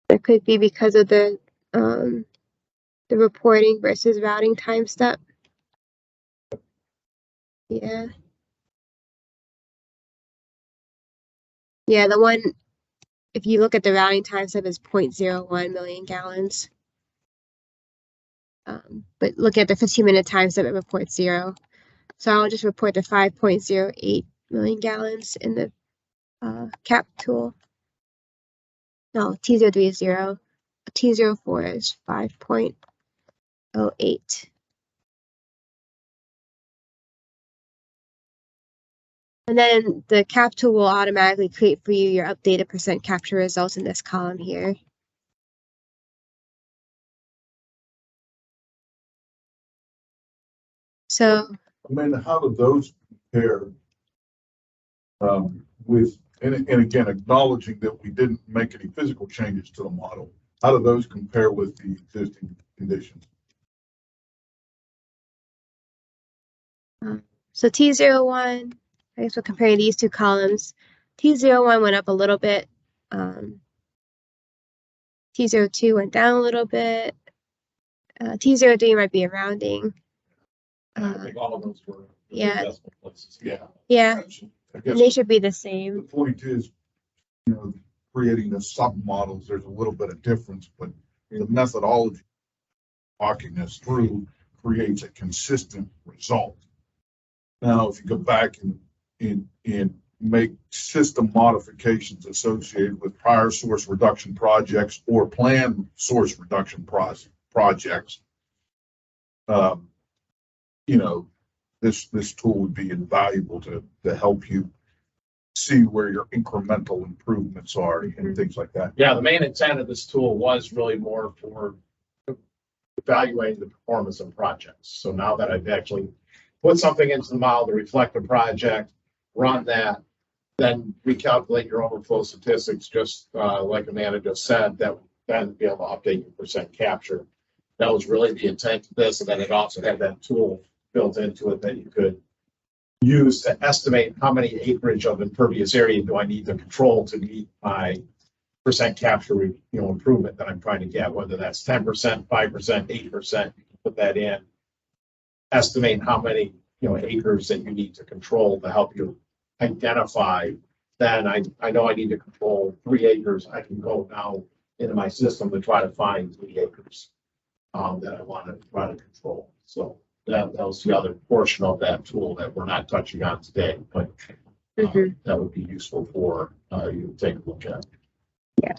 It could be because of the reporting versus routing time step. Yeah. Yeah, the one, if you look at the routing time step, is 0.01 million gallons. But look at the 15-minute time step, it reports 0. So I'll just report the 5.08 million gallons in the cap tool. No, T03 is 0. T04 is 5.08. And then the cap tool will automatically create for you your updated percent capture results in this column here. So, Amanda, how do those compare with, and again, acknowledging that we didn't make any physical changes to the model, how do those compare with the existing conditions? So T01, I guess we're comparing these 2 columns. T01 went up a little bit. T02 went down a little bit. T03 might be a rounding. I think all of those were Yeah. decimal places. Yeah. Yeah, I and guess they should be the same. the point is, creating the sub-models, there's a little bit of difference, but the methodology walking us through creates a consistent result. Now, if you go back and make system modifications associated with prior source reduction projects or planned source reduction projects, this tool would be invaluable to help you see where your incremental improvements are and things like that. Yeah, the main intent of this tool was really more for evaluating the performance of projects. So now that I've actually put something into the model to reflect the project, run that, then recalculate your overflow statistics, just like Amanda just said, that would then be able to update your percent capture. That was really the intent of this, and then it also had that tool built into it that you could use to estimate how many acreage of impervious area do I need to control to meet my percent capture, improvement that I'm trying to get, whether that's 10%, 5%, 8%, put that in. Estimate how many, acres that you need to control to help you identify. Then I know I need to control 3 acres. I can go now into my system to try to find 3 acres that I want to try to control. So that was the other portion of that tool that we're not touching on today, but that would be useful for you to take a look at. Yeah.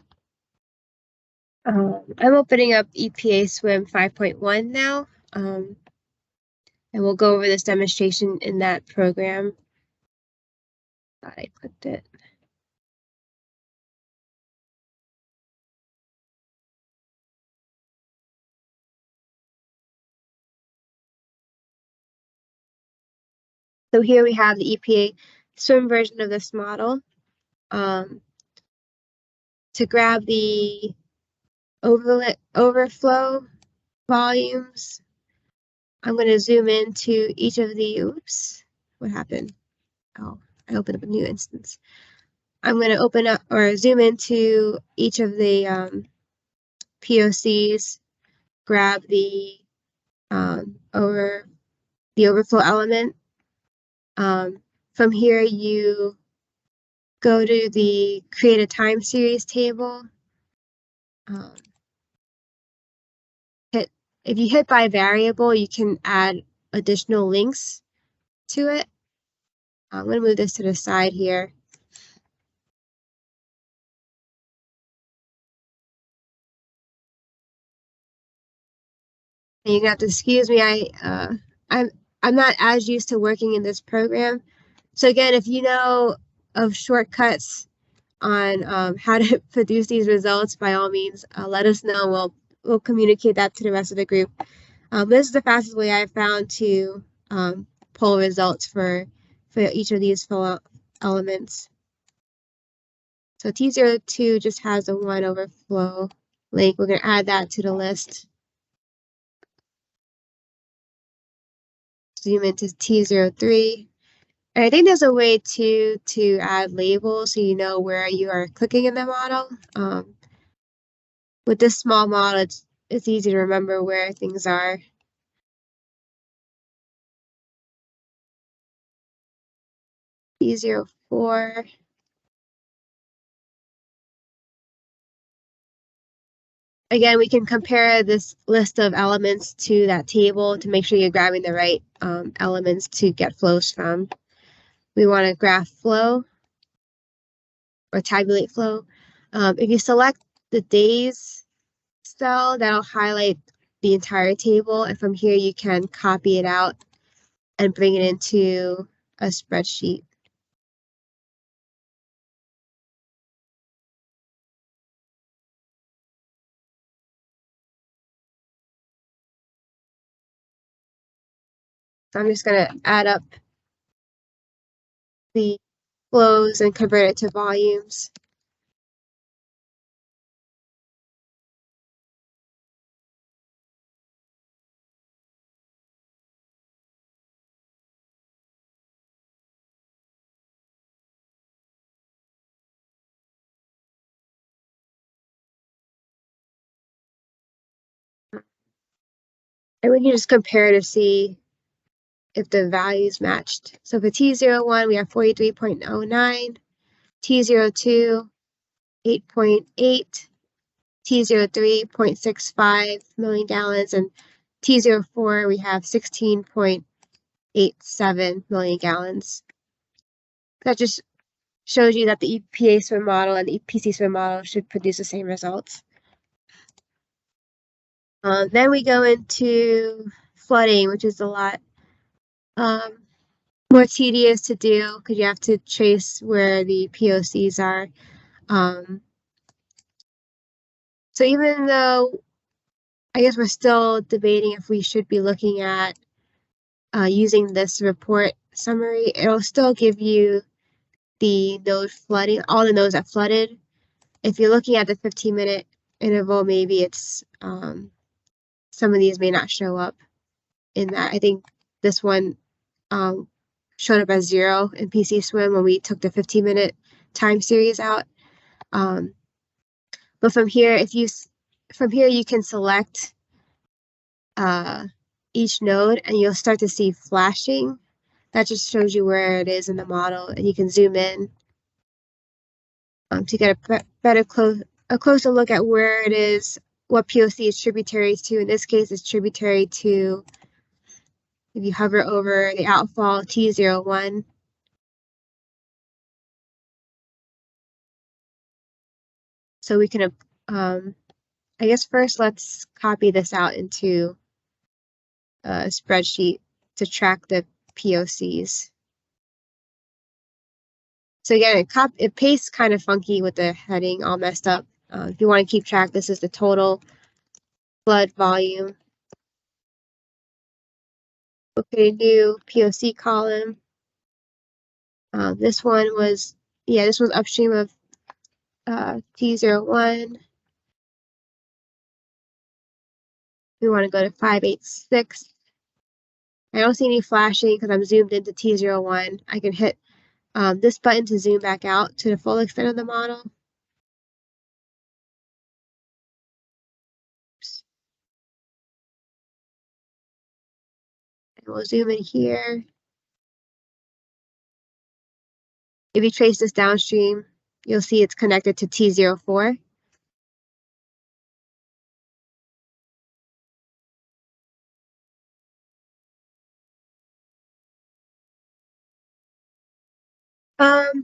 I'm opening up EPA Swim 5.1 now, and we'll go over this demonstration in that program. I clicked it. So here we have the EPA Swim version of this model. To grab the overflow volumes, I'm going to zoom into each of the, oops, what happened? Oh, I opened up a new instance. I'm going to open up or zoom into each of the POCs, grab the overflow element. From here, you go to the create a time series table. If you hit by variable, you can add additional links to it. I'm going to move this to the side here. And you're gonna have to excuse me. I'm not as used to working in this program. So again, if you know of shortcuts on how to produce these results, by all means, let us know. We'll communicate that to the rest of the group. This is the fastest way I've found to pull results for each of these flow elements. So T02 just has a 1 overflow link. We're going to add that to the list. Zoom into T03. And I think there's a way to add labels so you know where you are clicking in the model. With this small model, it's easy to remember where things are. T04. Again, we can compare this list of elements to that table to make sure you're grabbing the right elements to get flows from. We want to graph flow or tabulate flow. If you select the days cell, that'll highlight the entire table. And from here, you can copy it out and bring it into a spreadsheet. So I'm just going to add up the flows and convert it to volumes. And we can just compare to see if the values matched. So for T01, we have 43.09, T02, 8.8, T03, 0.65 million gallons, and T04, we have 16.87 million gallons. That just shows you that the EPA swim model and the EPC swim model should produce the same results. Then we go into flooding, which is a lot more tedious to do because you have to trace where the POCs are. So even though I guess we're still debating if we should be looking at using this report summary. It'll still give you the node flooding, all the nodes that flooded. If you're looking at the 15-minute interval, maybe it's some of these may not show up in that. I think this one showed up as 0 in PC Swim when we took the 15-minute time series out. But from here, you can select each node and you'll start to see flashing. That just shows you where it is in the model, and you can zoom in to get a closer look at where it is, what POC is tributary to. In this case, it's tributary to, if you hover over the outfall T01. So we can, I guess first let's copy this out into a spreadsheet to track the POCs. So again, it pastes kind of funky with the heading all messed up. If you want to keep track, this is the total flood volume. We'll create a new POC column. This one was, this was upstream of T01. We want to go to 586. I don't see any flashing because I'm zoomed into T01. I can hit this button to zoom back out to the full extent of the model. And we'll zoom in here. If you trace this downstream, you'll see it's connected to T04.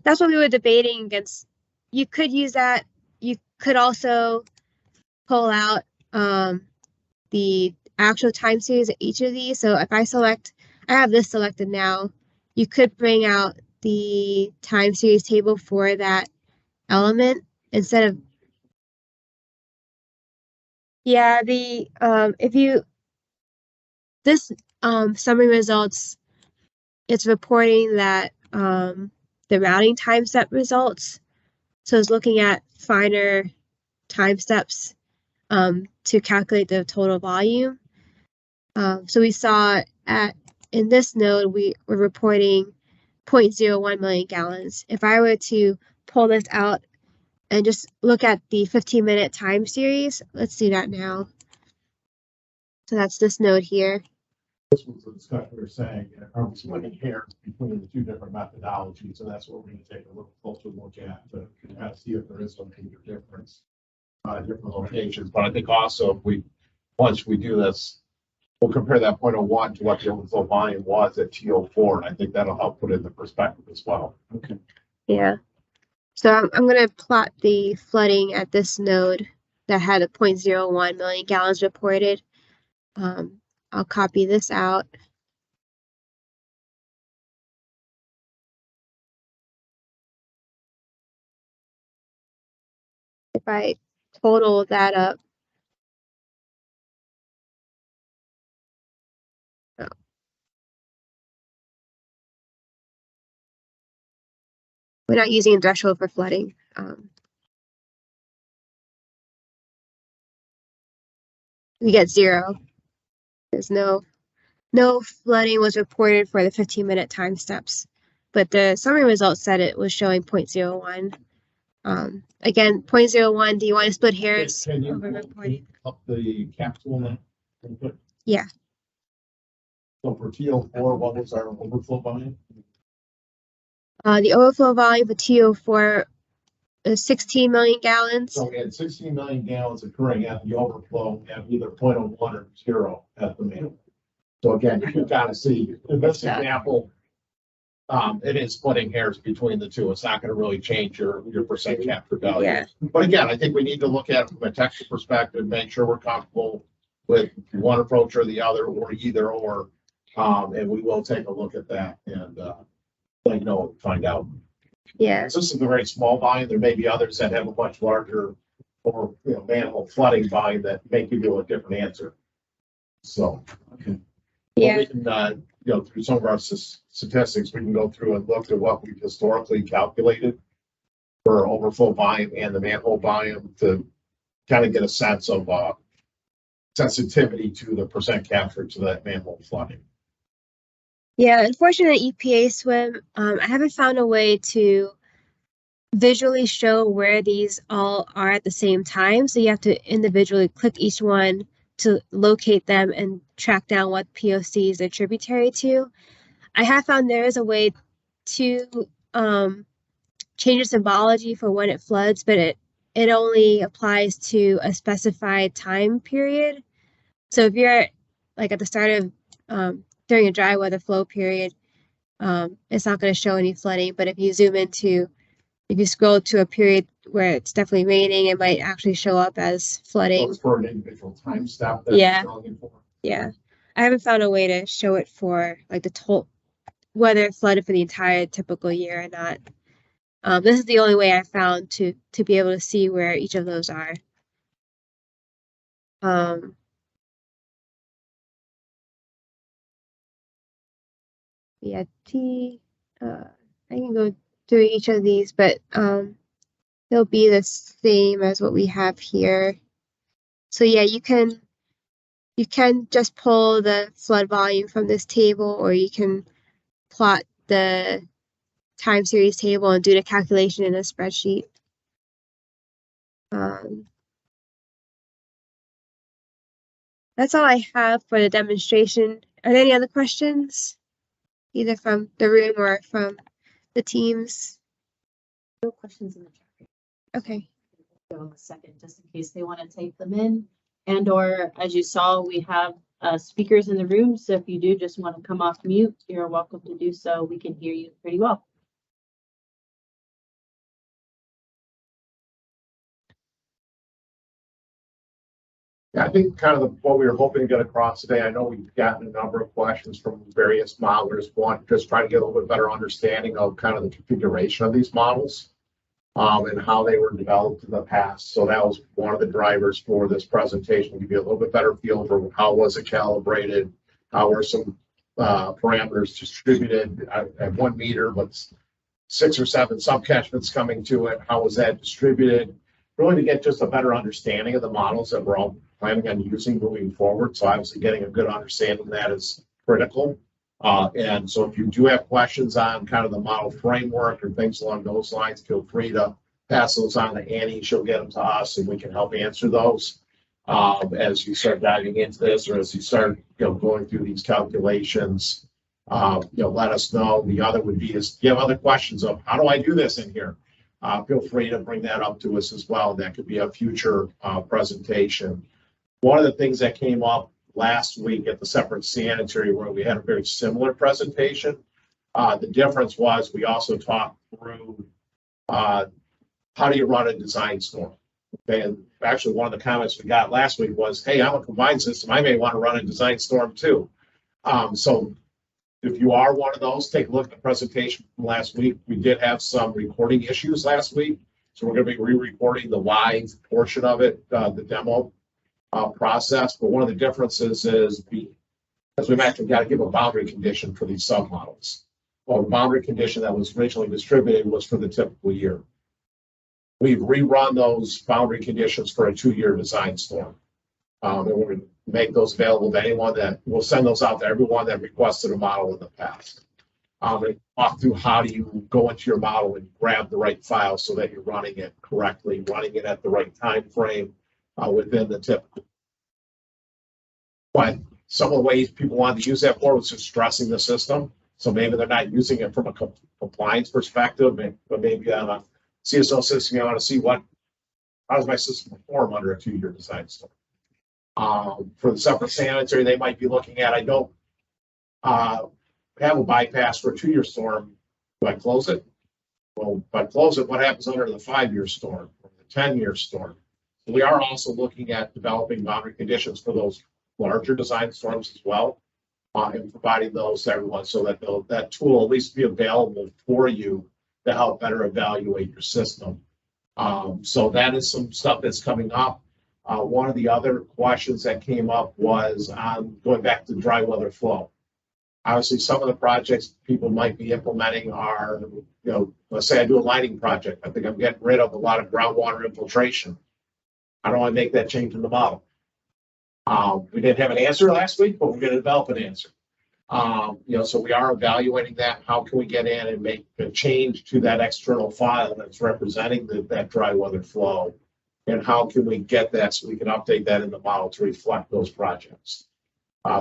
That's what we were debating against. You could use that. You could also pull out the actual time series of each of these. So if I have this selected now, you could bring out the time series table for that element instead of, this summary results, it's reporting that the routing time step results. So it's looking at finer time steps to calculate the total volume. So we saw in this node, we were reporting 0.01 million gallons. If I were to pull this out and just look at the 15-minute time series, let's do that now. So that's this node here. This was the discussion we were saying, are we splitting hairs between the two different methodologies? And that's what we're going to take a little closer look at to kind of see if there is some major difference in different locations. But I think also once we do this, we'll compare that 0.01 to what the overflow volume was at T04. And I think that'll help put it in the perspective as well. Okay. Yeah. So I'm going to plot the flooding at this node that had a 0.01 million gallons reported. I'll copy this out. If I total that up, we're not using a threshold for flooding. We get 0. There's no flooding was reported for the 15-minute time steps, but the summary results said it was showing 0.01. Again, 0.01. Do you want to split hairs over reporting? Up the capsule now? Yeah. So for T04, what was our overflow volume? The overflow volume for T04 is 16 million gallons. So we had 16 million gallons occurring at the overflow at either 0.01 or 0 at the main. So again, you can kind of see in this example, it is splitting hairs between the two. It's not going to really change your percent capture value. Yeah. But again, I think we need to look at it from a texture perspective, make sure we're comfortable with one approach or the other, or either or. And we will take a look at that and let you know, find out. Yeah. This is a very small volume. There may be others that have a much larger or, manhole flooding volume that make you do a different answer. So. Yeah. We can, through some of our statistics, we can go through and look at what we've historically calculated for overflow volume and the manhole volume to kind of get a sense of sensitivity to the percent captured to that manhole flooding. Yeah, unfortunately, EPA swim, I haven't found a way to visually show where these all are at the same time. So you have to individually click each one to locate them and track down what POCs they're tributary to. I have found there is a way to change the symbology for when it floods, but it only applies to a specified time period. So if you're like at the start of during a dry weather flow period, it's not going to show any flooding. But if you scroll to a period where it's definitely raining, it might actually show up as flooding. So it's for an individual time step. Yeah. Yeah. I haven't found a way to show it for like the total, whether it flooded for the entire typical year or not. This is the only way I found to be able to see where each of those are. Yeah, I can go through each of these, but they'll be the same as what we have here. So yeah, you can just pull the flood volume from this table, or you can plot the time series table and do the calculation in a spreadsheet. That's all I have for the demonstration. Are there any other questions? Either from the room or from the teams? No questions in the chat. Okay. Give them a second just in case they want to type them in. And or as you saw, we have speakers in the room. So if you do just want to come off mute, you're welcome to do so. We can hear you pretty well. Yeah, I think kind of what we were hoping to get across today. I know we've gotten a number of questions from various modelers. One, just trying to get a little bit better understanding of kind of the configuration of these models and how they were developed in the past. So that was one of the drivers for this presentation, to give you a little bit better feel for how was it calibrated, how were some parameters distributed at 1 meter, but 6 or 7 subcatchments coming to it. How was that distributed? Really to get just a better understanding of the models that we're all planning on using moving forward. So obviously getting a good understanding of that is critical. And so if you do have questions on kind of the model framework or things along those lines, feel free to pass those on to Annie. She'll get them to us and we can help answer those as you start diving into this, or as you start going through these calculations. Let us know. The other would be is, do you have other questions of how do I do this in here? Feel free to bring that up to us as well. That could be a future presentation. One of the things that came up last week at the separate sanitary where we had a very similar presentation, the difference was we also talked through how do you run a design storm. Okay, and actually one of the comments we got last week was, hey, I'm a combined system. I may want to run a design storm too. So if you are one of those, take a look at the presentation from last week. We did have some recording issues last week. So we're going to be re-recording the live portion of it, the demo process. But one of the differences is, as we mentioned, got to give a boundary condition for these submodels. Well, the boundary condition that was originally distributed was for the typical year. We've rerun those boundary conditions for a 2-year design storm. And we're going to make those available to anyone that we'll send those out to everyone that requested a model in the past. And walk through how do you go into your model and grab the right file so that you're running it correctly, running it at the right time frame within the typical. But some of the ways people wanted to use that for was just stressing the system. So maybe they're not using it from a compliance perspective, but maybe on a CSL system, you want to see how does my system perform under a 2-year design storm. For the separate sanitary, they might be looking at, I don't have a bypass for a 2-year storm. Do I close it? Well, if I close it, what happens under the 5-year storm or the 10-year storm? So we are also looking at developing boundary conditions for those larger design storms as well, and providing those to everyone so that that tool will at least be available for you to help better evaluate your system. So that is some stuff that's coming up. One of the other questions that came up was on going back to dry weather flow. Obviously, some of the projects people might be implementing are, let's say I do a lighting project. I think I'm getting rid of a lot of groundwater infiltration. I don't want to make that change in the model. We didn't have an answer last week, but we're going to develop an answer. So we are evaluating that. How can we get in and make a change to that external file that's representing that dry weather flow? And how can we get that so we can update that in the model to reflect those projects?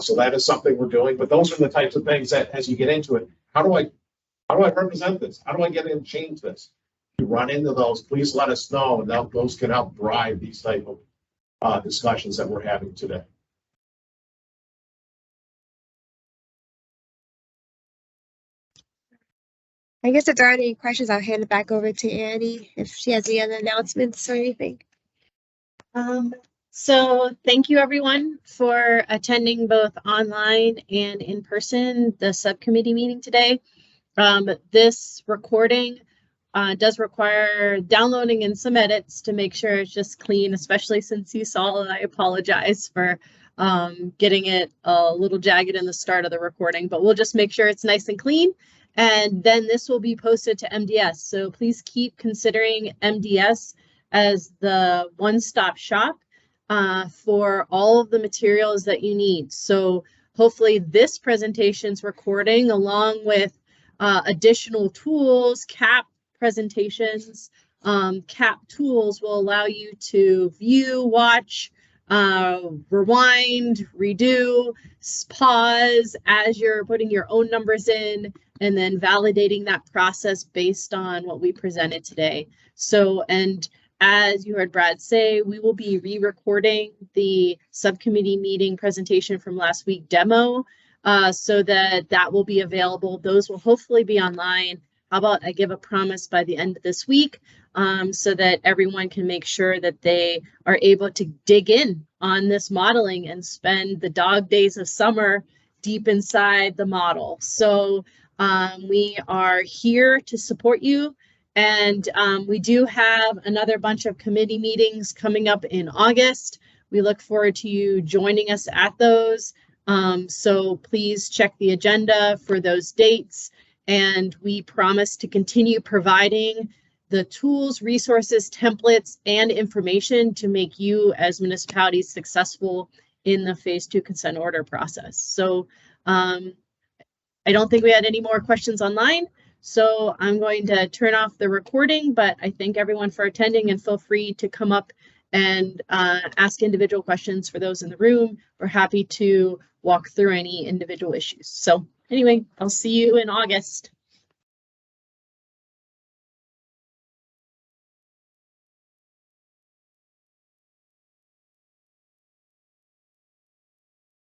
So that is something we're doing, but those are the types of things that as you get into it, how do I represent this? How do I get in and change this? If you run into those, please let us know, and those can help drive these type of discussions that we're having today. I guess if there are any questions, I'll hand it back over to Annie if she has any other announcements or anything. So thank you everyone for attending both online and in person the subcommittee meeting today. This recording does require downloading and some edits to make sure it's just clean, especially since you saw, and I apologize for getting it a little jagged in the start of the recording, but we'll just make sure it's nice and clean. And then this will be posted to MDS. So please keep considering MDS as the one-stop shop for all of the materials that you need. So hopefully this presentation's recording along with additional tools, CAP presentations, CAP tools will allow you to view, watch, rewind, redo, pause as you're putting your own numbers in, and then validating that process based on what we presented today. So, and as you heard Brad say, we will be re-recording the subcommittee meeting presentation from last week demo so that will be available. Those will hopefully be online. How about I give a promise by the end of this week so that everyone can make sure that they are able to dig in on this modeling and spend the dog days of summer deep inside the model. So we are here to support you. And we do have another bunch of committee meetings coming up in August. We look forward to you joining us at those. So please check the agenda for those dates. And we promise to continue providing the tools, resources, templates, and information to make you as municipalities successful in the phase 2 consent order process. So I don't think we had any more questions online. So I'm going to turn off the recording, but I thank everyone for attending and feel free to come up and ask individual questions for those in the room. We're happy to walk through any individual issues. So anyway, I'll see you in August.